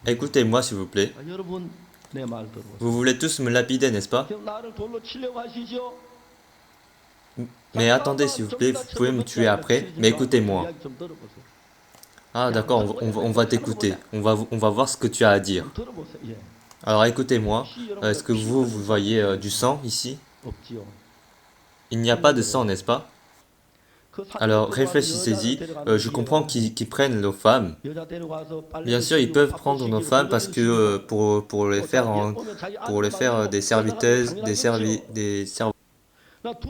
Écoutez-moi s'il vous plaît. 여러분 내 말 들어보세요. Vous voulez tous me lapider, n'est-ce pas? 지금 나를 돌로 치려고 하시죠? Mais attendez s'il vous plaît, vous pouvez me tuer après, mais écoutez-moi. 이야기 좀 들어보세요. Ah d'accord, on va t'écouter, on va voir ce que tu as à dire. 좀 들어보세요. 예. Alors écoutez-moi, est-ce que vous voyez du sang ici? 없지요. Il n'y a pas de sang, n'est-ce pas? 그 산에 Alors 들어가서 réfléchissez-y, 여자를 데려가면 je comprends qu'ils prennent nos femmes. 여자 데려가서 빨래 Bien sûr, ils 시키고 peuvent 밥도 prendre nos 시키고 femmes parce 그러는 que 식이고 pour les faire des serviteuses,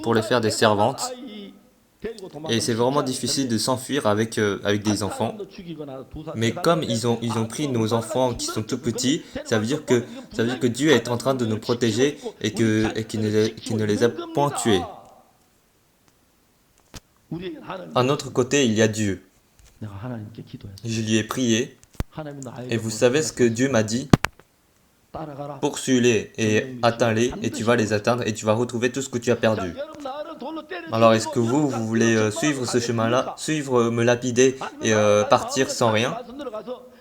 pour les faire des servantes. Et c'est vraiment difficile de s'enfuir avec des enfants. Mais comme ils ont pris nos enfants qui sont tout petits, ça veut dire que Dieu est en train de nous protéger et qu'il ne les a point tués. Un autre côté, il y a Dieu. Je lui ai prié, et vous savez ce que Dieu m'a dit? Poursuis-les et atteins-les, et tu vas les atteindre, et tu vas retrouver tout ce que tu as perdu. Alors est-ce que vous voulez suivre ce chemin-là, suivre, me lapider et partir sans rien?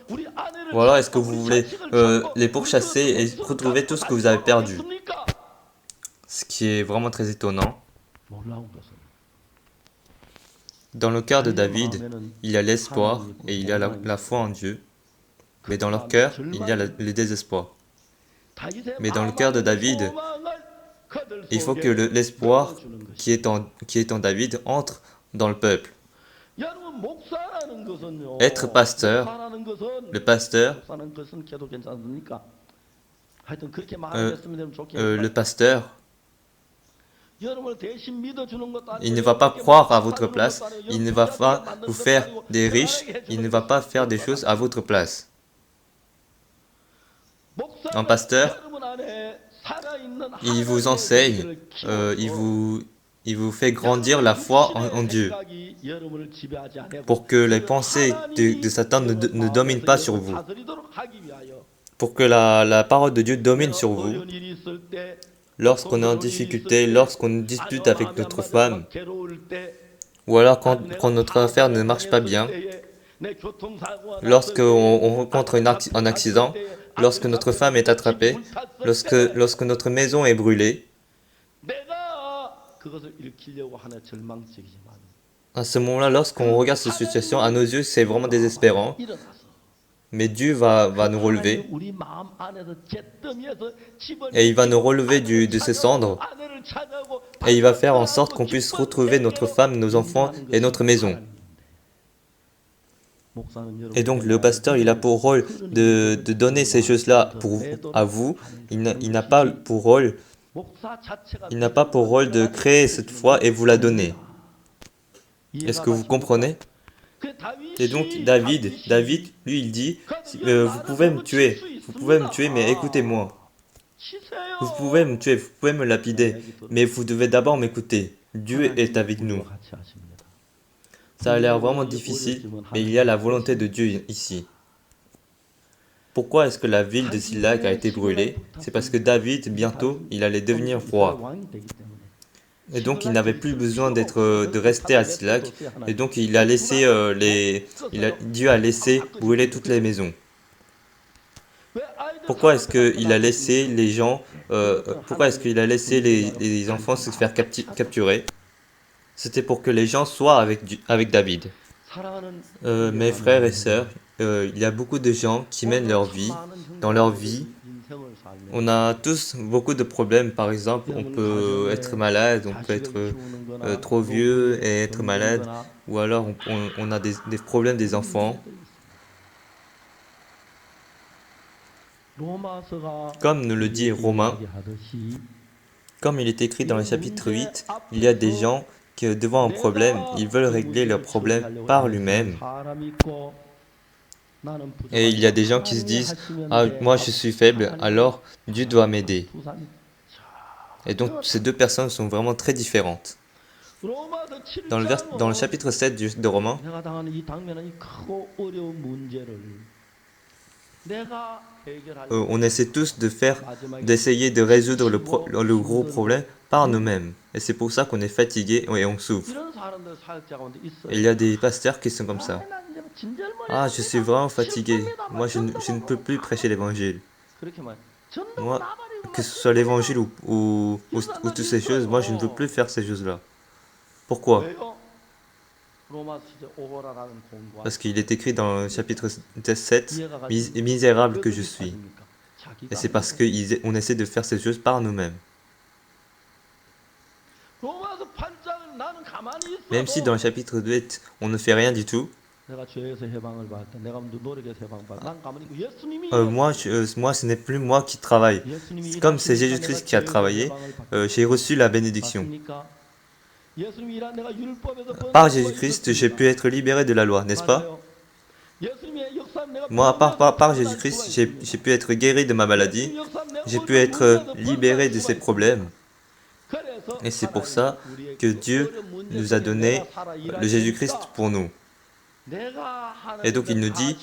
Ou alors est-ce que vous voulez les pourchasser et retrouver tout ce que vous avez perdu? Ce qui est vraiment très étonnant. Dans le cœur de David, il y a l'espoir et il y a la foi en Dieu. Mais dans leur cœur, il y a le désespoir. Mais dans le cœur de David, il faut que l'espoir qui est en David entre dans le peuple. Être pasteur, le pasteur, le pasteur, il ne va pas croire à votre place, il ne va pas vous faire des riches, il ne va pas faire des choses à votre place. Un pasteur, il vous enseigne, il vous fait grandir la foi en Dieu, pour que les pensées de Satan ne dominent pas sur vous, pour que la parole de Dieu domine sur vous. Lorsqu'on est en difficulté, lorsqu'on dispute avec notre femme, ou alors quand notre affaire ne marche pas bien, lorsqu'on rencontre un accident, lorsque notre femme est attrapée, lorsque notre maison est brûlée, à ce moment-là, lorsqu'on regarde cette situation, à nos yeux, c'est vraiment désespérant. Mais Dieu va nous relever. Et il va nous relever de ces cendres. Et il va faire en sorte qu'on puisse retrouver notre femme, nos enfants et notre maison. Et donc le pasteur, il a pour rôle de donner ces choses-là à vous. Il n'a pas pour rôle de créer cette foi et vous la donner. Est-ce que vous comprenez? Et donc David, lui, il dit, vous pouvez me tuer, mais écoutez-moi. Vous pouvez me tuer, vous pouvez me lapider, mais vous devez d'abord m'écouter. Dieu est avec nous. Ça a l'air vraiment difficile, mais il y a la volonté de Dieu ici. Pourquoi est-ce que la ville de Sillac a été brûlée? C'est parce que David, bientôt, il allait devenir roi. Et donc, il n'avait plus besoin de rester à Sillac. Et donc, il a laissé Dieu a laissé brûler toutes les maisons. Pourquoi est-ce qu'il a laissé les gens, pourquoi est-ce qu'il a laissé les enfants se faire capturer? C'était pour que les gens soient avec David. Mes frères et sœurs, il y a beaucoup de gens qui mènent leur vie. Dans leur vie, on a tous beaucoup de problèmes. Par exemple, on peut être malade, on peut être trop vieux et être malade, ou alors on a des problèmes des enfants. Comme nous le dit Romain, comme il est écrit dans le chapitre 8, il y a des gens qui, devant un problème, ils veulent régler leur problème par lui-même. Et il y a des gens qui se disent, ah, moi je suis faible, alors Dieu doit m'aider. Et donc ces deux personnes sont vraiment très différentes. Dans le chapitre 7 de Romains, on essaie tous d'essayer de résoudre le gros problème par nous-mêmes. Et c'est pour ça qu'on est fatigué et on souffre. Et il y a des pasteurs qui sont comme ça. Ah, je suis vraiment fatigué. Moi, je ne peux plus prêcher l'évangile. Moi, que ce soit l'évangile ou toutes ces choses, moi, je ne veux plus faire ces choses-là. Pourquoi? Parce qu'il est écrit dans le chapitre 7, misérable que je suis. Et c'est parce qu'on essaie de faire ces choses par nous-mêmes. Même si dans le chapitre 8, on ne fait rien du tout, moi, ce n'est plus moi qui travaille. Comme c'est Jésus-Christ qui a travaillé, j'ai reçu la bénédiction. Par Jésus-Christ, j'ai pu être libéré de la loi, n'est-ce pas? Moi, par Jésus-Christ, j'ai pu être guéri de ma maladie, j'ai pu être libéré de ces problèmes. Et c'est pour ça que Dieu nous a donné le Jésus-Christ pour nous. Et donc il nous dit,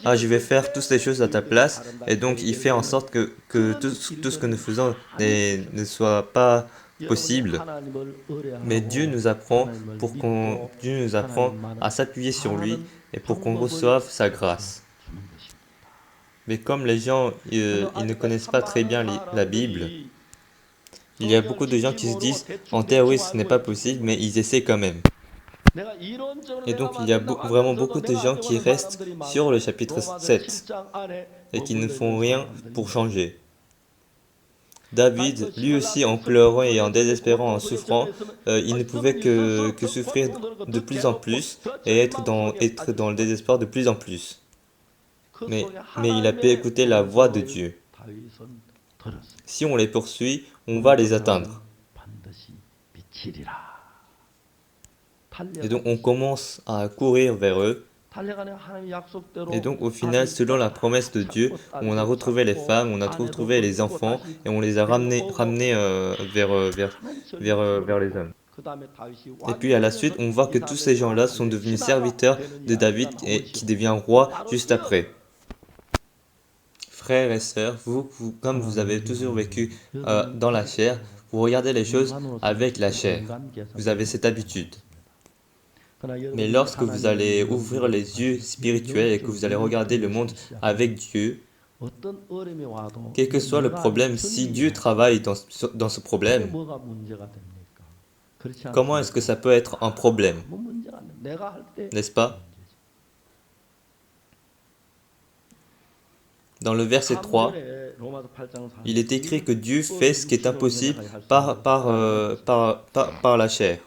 ah, je vais faire toutes ces choses à ta place. Et donc il fait en sorte que tout ce que nous faisons ne soit pas possible. Mais Dieu nous apprend à s'appuyer sur lui et pour qu'on reçoive sa grâce. Mais comme les gens ils ne connaissent pas très bien la Bible, il y a beaucoup de gens qui se disent en théorie ce n'est pas possible, mais ils essaient quand même. Et donc il y a vraiment beaucoup de gens qui restent sur le chapitre 7 et qui ne font rien pour changer. David, lui aussi en pleurant et en désespérant, en souffrant, il ne pouvait que souffrir de plus en plus et être dans le désespoir de plus en plus. Mais il a pu écouter la voix de Dieu. Si on les poursuit, on va les atteindre. Et donc on commence à courir vers eux. Et donc au final, selon la promesse de Dieu, on a retrouvé les femmes, on a retrouvé les enfants et on les a ramenés vers les hommes. Et puis à la suite, on voit que tous ces gens-là sont devenus serviteurs de David et qui devient roi juste après. Frères et sœurs, comme vous avez toujours vécu dans la chair, vous regardez les choses avec la chair. Vous avez cette habitude. Mais lorsque vous allez ouvrir les yeux spirituels et que vous allez regarder le monde avec Dieu, quel que soit le problème, si Dieu travaille dans ce problème, comment est-ce que ça peut être un problème? N'est-ce pas? Dans le verset 3, il est écrit que Dieu fait ce qui est impossible par la chair.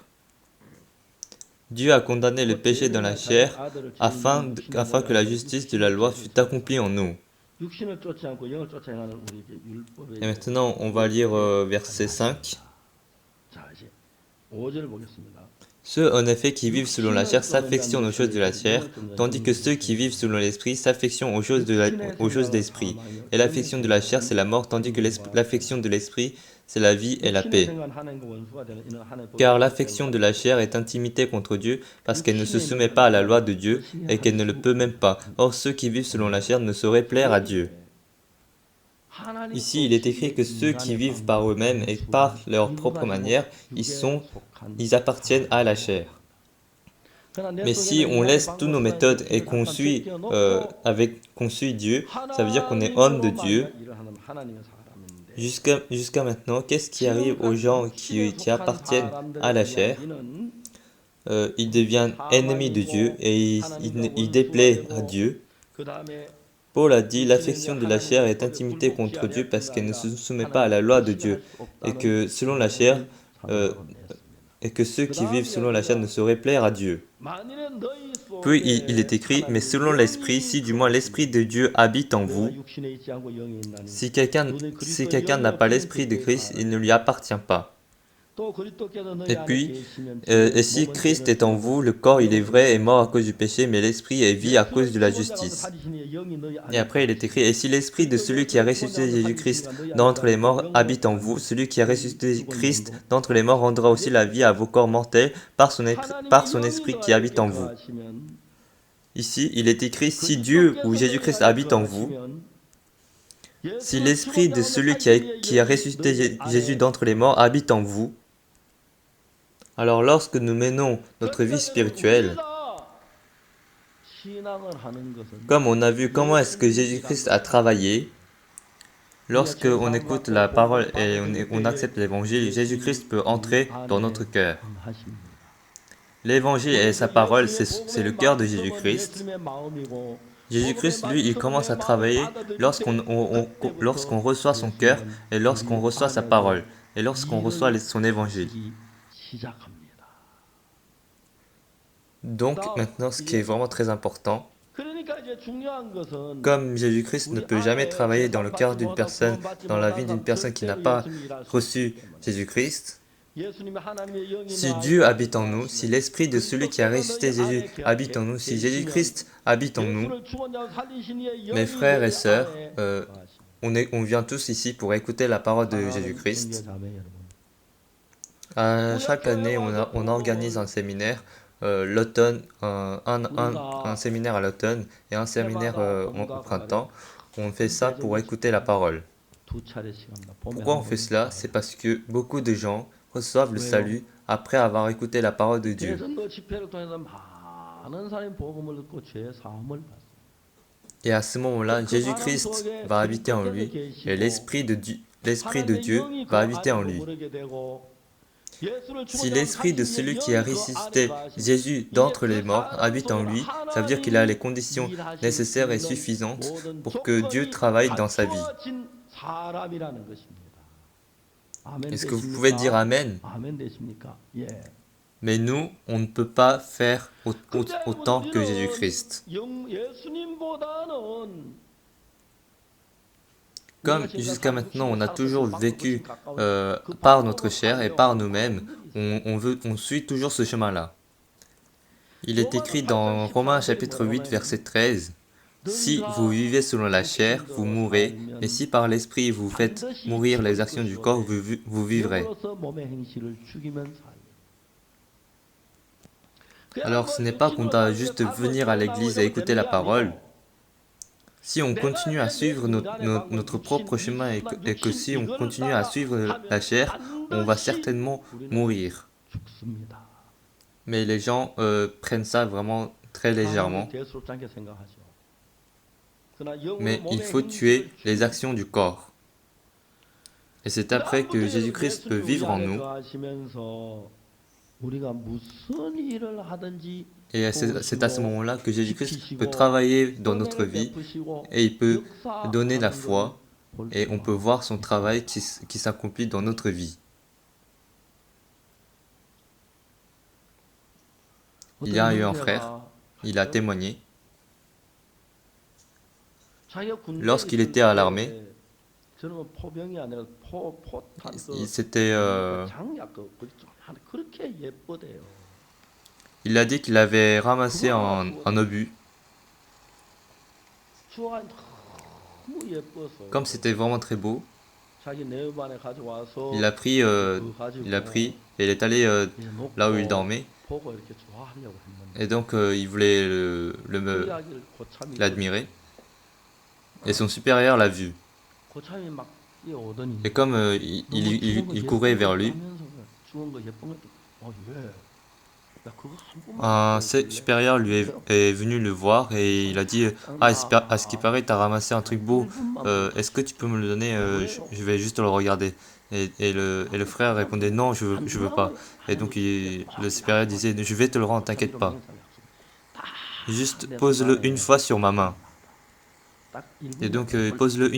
Dieu a condamné le péché dans la chair afin que la justice de la loi fût accomplie en nous. Et maintenant, on va lire verset 5. Ceux en effet qui vivent selon la chair s'affectionnent aux choses de la chair, tandis que ceux qui vivent selon l'esprit s'affectionnent aux choses d'esprit. Et l'affection de la chair c'est la mort, tandis que l'affection de l'esprit c'est la vie et la paix. Car l'affection de la chair est intimité contre Dieu, parce qu'elle ne se soumet pas à la loi de Dieu, et qu'elle ne le peut même pas. Or ceux qui vivent selon la chair ne sauraient plaire à Dieu. Ici, il est écrit que ceux qui vivent par eux-mêmes et par leur propre manière, ils appartiennent à la chair. Mais si on laisse toutes nos méthodes et qu'on suit Dieu, ça veut dire qu'on est homme de Dieu. Jusqu'à maintenant, qu'est-ce qui arrive aux gens qui appartiennent à la chair? Ils deviennent ennemis de Dieu et ils déplaisent à Dieu. Paul a dit, l'affection de la chair est intimité contre Dieu parce qu'elle ne se soumet pas à la loi de Dieu et que selon la chair, et que ceux qui vivent selon la chair ne sauraient plaire à Dieu. Puis il est écrit, mais selon l'esprit, si du moins l'esprit de Dieu habite en vous, si quelqu'un n'a pas l'esprit de Christ, il ne lui appartient pas. Et puis, et si Christ est en vous, le corps il est vrai est mort à cause du péché, mais l'esprit est vie à cause de la justice. Et après il est écrit, et si l'esprit de celui qui a ressuscité Jésus-Christ d'entre les morts habite en vous, celui qui a ressuscité Christ d'entre les morts rendra aussi la vie à vos corps mortels par son esprit qui habite en vous. Ici, il est écrit, si Dieu ou Jésus-Christ habite en vous, si l'esprit de celui qui a ressuscité Jésus d'entre les morts habite en vous, alors lorsque nous menons notre vie spirituelle, comme on a vu comment est-ce que Jésus-Christ a travaillé, lorsque on écoute la parole et on accepte l'évangile, Jésus-Christ peut entrer dans notre cœur. L'évangile et sa parole, c'est le cœur de Jésus-Christ. Jésus-Christ, lui, il commence à travailler lorsqu'on reçoit son cœur et lorsqu'on reçoit sa parole et lorsqu'on reçoit son évangile. Donc maintenant, ce qui est vraiment très important, comme Jésus-Christ ne peut jamais travailler dans le cœur d'une personne, dans la vie d'une personne qui n'a pas reçu Jésus-Christ, si Dieu habite en nous, si l'esprit de celui qui a ressuscité Jésus habite en nous, si Jésus-Christ habite en nous, mes frères et sœurs, on vient tous ici pour écouter la parole de Jésus-Christ. Chaque année, on organise un séminaire, l'automne, un séminaire à l'automne et un séminaire au printemps. On fait ça pour écouter la parole. Pourquoi on fait cela? C'est parce que beaucoup de gens reçoivent le salut après avoir écouté la parole de Dieu. Et à ce moment-là, Jésus-Christ va habiter en lui et l'Esprit de Dieu va habiter en lui. Si l'esprit de celui qui a ressuscité Jésus d'entre les morts habite en lui, ça veut dire qu'il a les conditions nécessaires et suffisantes pour que Dieu travaille dans sa vie. Est-ce que vous pouvez dire Amen? Mais nous, on ne peut pas faire autant que Jésus-Christ. Comme jusqu'à maintenant, on a toujours vécu par notre chair et par nous-mêmes, on suit toujours ce chemin-là. Il est écrit dans Romains chapitre 8, verset 13, « Si vous vivez selon la chair, vous mourrez, mais si par l'esprit vous faites mourir les actions du corps, vous vivrez. » Alors ce n'est pas qu'on doit juste venir à l'église et écouter la parole. Si on continue à suivre notre propre chemin et que si on continue à suivre la chair, on va certainement mourir. Mais les gens prennent ça vraiment très légèrement. Mais il faut tuer les actions du corps. Et c'est après que Jésus-Christ peut vivre en nous. Et c'est à ce moment-là que Jésus-Christ peut travailler dans notre vie et il peut donner la foi et on peut voir son travail qui s'accomplit dans notre vie. Il y a eu un frère, il a témoigné. Lorsqu'il était à l'armée, Il a dit qu'il avait ramassé un obus. 주화가 너무 예뻐서 Comme c'était vraiment très beau, 자기 네오반에 가져와서 il a pris, 그거 il a 가지고 pris et il est allé 이제 là où il 놓고 dormait. 보고 이렇게 좋아하려고 했는데 Et donc il voulait 그 이야기를 고참이 l'admirer. Et son supérieur l'a vu. 고참이 막 뛰어오더니 Et comme 너무 주운 거 il 예쁜 courait 거 vers lui, 하면서 주운 거 예쁜 것도 왜? 야 그거 한 번만 un 보여줄래? supérieur lui est venu le voir et il a dit ah, à ce qui paraît, t'as ramassé un truc beau. 1분만 Est-ce que tu peux me le donner 왜요? je vais juste le regarder. Et le frère répondait non, je veux pas. Et donc le supérieur disait je vais te le rendre, t'inquiète pas. Juste pose-le une fois sur ma main. Et donc pose-le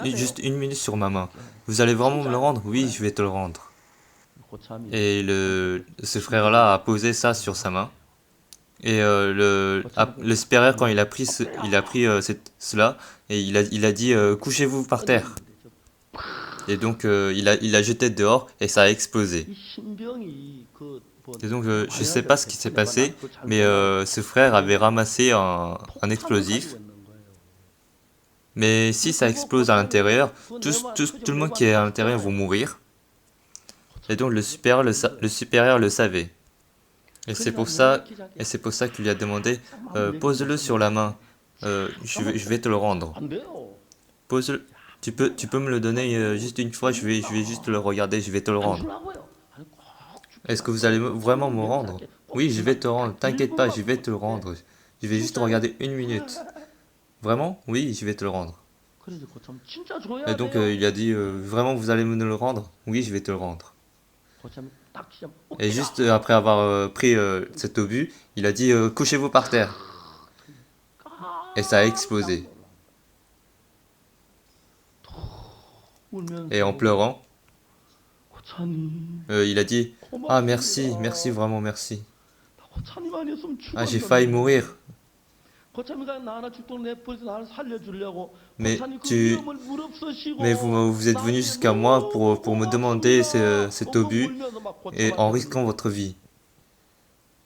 juste une minute sur ma main. Vous allez vraiment me le rendre? Oui, je vais te le rendre. 고참이 Et ce frère-là a posé ça sur sa main. Et le supérieur, quand il a pris, cela, et il a dit couchez-vous par terre. Et donc il l'a jeté dehors et ça a explosé. 이 신병이 그 Et donc je sais pas ce qui s'est passé, mais ce frère avait ramassé un explosif. Mais si ça explose à l'intérieur, tout le monde qui est à l'intérieur vont mourir. Et donc le supérieur le savait. Et c'est pour ça qu'il lui a demandé pose-le sur la main. Je vais te le rendre. 안 돼요. Pose-le. Tu peux me le donner juste une fois. Je vais juste le regarder. Je vais te le 안 rendre. 주려고요. 아니 꼭 Est-ce que vous allez vraiment me rendre? Oui, je vais te rendre. T'inquiète pas, je vais te le rendre. Je vais juste regarder une minute. Vraiment? Oui, je vais te le rendre. 그래서 고참 진짜 줘야 Et donc 돼요. il a dit vraiment vous allez me le rendre? Oui, je vais te le rendre. 고참이 딱 시작. Et juste après avoir pris cet obus, il a dit couchez-vous par terre. Et ça a explosé. Et en pleurant, 고참이 il a dit ah merci, merci vraiment merci. 고참이가 아니었으면 Ah j'ai failli mourir. 고참이가 나 하나 죽도록 내버려서 나를 살려주려고 Mais 고참이 그 tu 위험을 무릅쓰시고 mais vous êtes venu jusqu'à moi pour me demander cet obus et en risquant votre vie.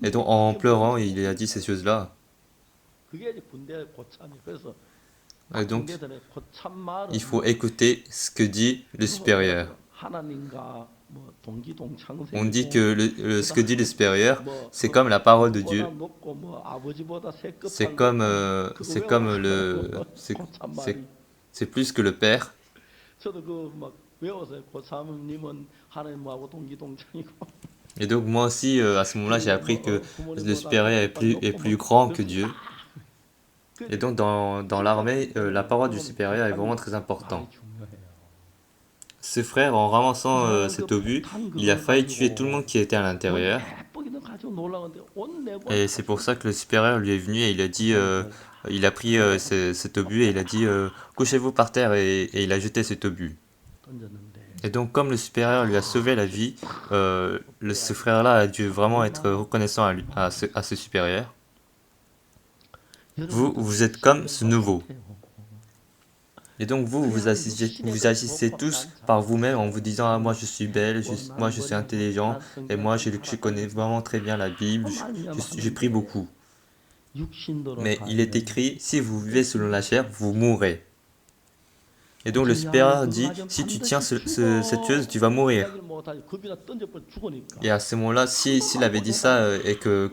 Et donc en pleurant, il a dit ces choses-là. 그게 이제 군대 고참이 그래서 Et donc 군대들의 고참 말은 il faut écouter ce que dit le supérieur. 하나님과 뭐 동기동창 On dit que ce que dit le supérieur, c'est comme la parole de Dieu. 높고 뭐 아버지보다 세급한 C'est comme, c'est plus que le Père. 저도 그 막 외웠어요. 고참님은 하나님하고 동기동창이고. Et donc moi aussi, à ce moment-là, j'ai appris que le supérieur est plus grand que Dieu. Et donc dans l'armée, la parole du supérieur est vraiment très importante. Ce frère, en ramassant cet obus, il a failli tuer tout le monde qui était à l'intérieur. Et c'est pour ça que le supérieur lui est venu et il a dit, il a pris cet obus et il a dit couchez-vous par terre et il a jeté cet obus. Et donc comme le supérieur lui a sauvé la vie, ce frère-là a dû vraiment être reconnaissant à ce supérieur. Vous êtes comme ce nouveau. Et donc vous agissez tous par vous-même en vous disant ah moi je suis belle, moi je suis intelligent et moi je connais vraiment très bien la Bible, je prie beaucoup. Mais il est écrit si vous vivez selon la chair, vous mourrez. Et donc le supérieur dit si tu tiens cette chose, tu vas mourir. Et à ce moment-là, s'il avait dit ça et que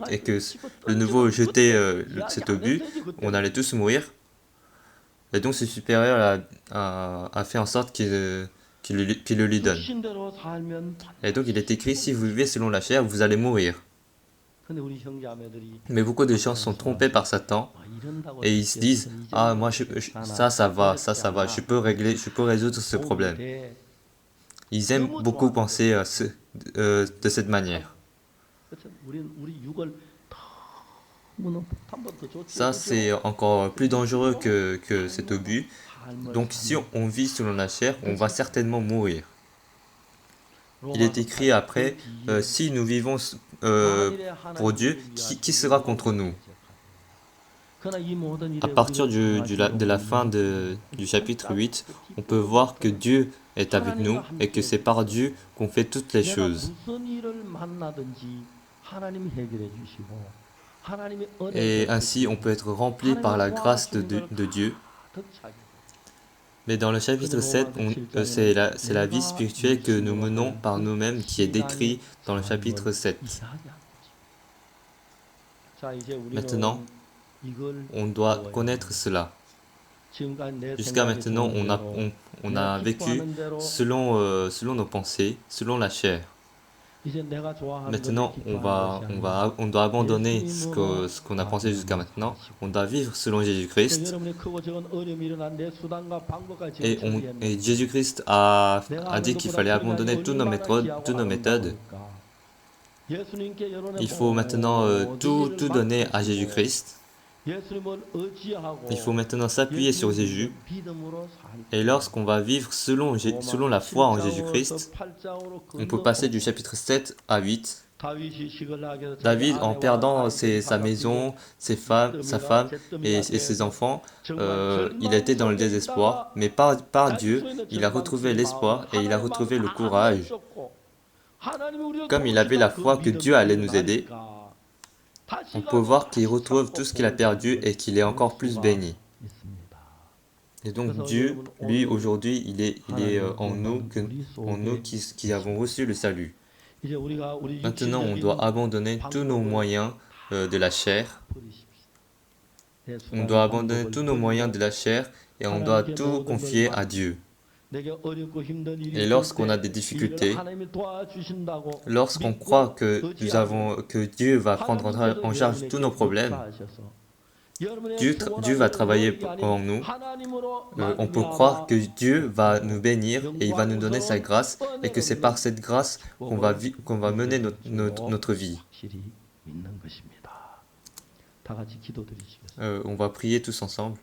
le nouveau jetait cet obus, on allait tous mourir. Et donc ce supérieur a fait en sorte qu'il le lui donne. Et donc il est écrit, si vous vivez selon la chair, vous allez mourir. Mais beaucoup de gens sont trompés par Satan et ils se disent, ah moi ça va, je peux résoudre ce problème. Ils aiment beaucoup penser de cette manière. Ça, c'est encore plus dangereux que cet obus. Donc, si on vit selon la chair, on va certainement mourir. Il est écrit après, si nous vivons pour Dieu, qui sera contre nous? À partir de la fin du chapitre 8, on peut voir que Dieu est avec nous et que c'est par Dieu qu'on fait toutes les choses. 하나님이 해결해 주시고 하나님이 Et 은혜를 ainsi, on peut être rempli par la grâce de Dieu. 더 차게. Mais dans le chapitre 7, c'est la vie spirituelle que nous menons par nous-mêmes qui est décrit dans le chapitre 7. 자, 이제 Maintenant, 우리는 이걸 on doit 배워야 connaître 합니다. cela. 지금까지 내 Jusqu'à 생각이 maintenant, 드는 대로 on a vécu selon nos pensées, selon la chair. 이제 내가 좋아하는 Maintenant, 것을 기뻐하는 것이 아니라 on doit abandonner ce qu'on a pensé jusqu'à maintenant. On doit vivre selon Jésus-Christ. 여러분의 크고 적은 어려움이 일어난 내 수단과 방법까지 Et Jésus-Christ a dit qu'il fallait abandonner toutes nos méthodes. Il faut maintenant tout donner à Jésus-Christ. Il faut maintenant s'appuyer sur Jésus. Et lorsqu'on va vivre selon la foi en Jésus-Christ, on peut passer du chapitre 7 à 8. David, en perdant sa maison, sa femme et ses enfants, il était dans le désespoir. Mais par Dieu, il a retrouvé l'espoir et il a retrouvé le courage. Comme il avait la foi que Dieu allait nous aider, on peut voir qu'il retrouve tout ce qu'il a perdu et qu'il est encore plus béni. Et donc Dieu, lui, aujourd'hui, il est en nous, qui avons reçu le salut. Maintenant, on doit abandonner tous nos moyens de la chair. On doit abandonner tous nos moyens de la chair et on doit tout confier à Dieu. Et lorsqu'on a des difficultés, lorsqu'on croit que Dieu va prendre en charge tous nos problèmes, Dieu va travailler en nous. On peut croire que Dieu va nous bénir et il va nous donner sa grâce et que c'est par cette grâce qu'on va mener notre vie. On va prier tous ensemble.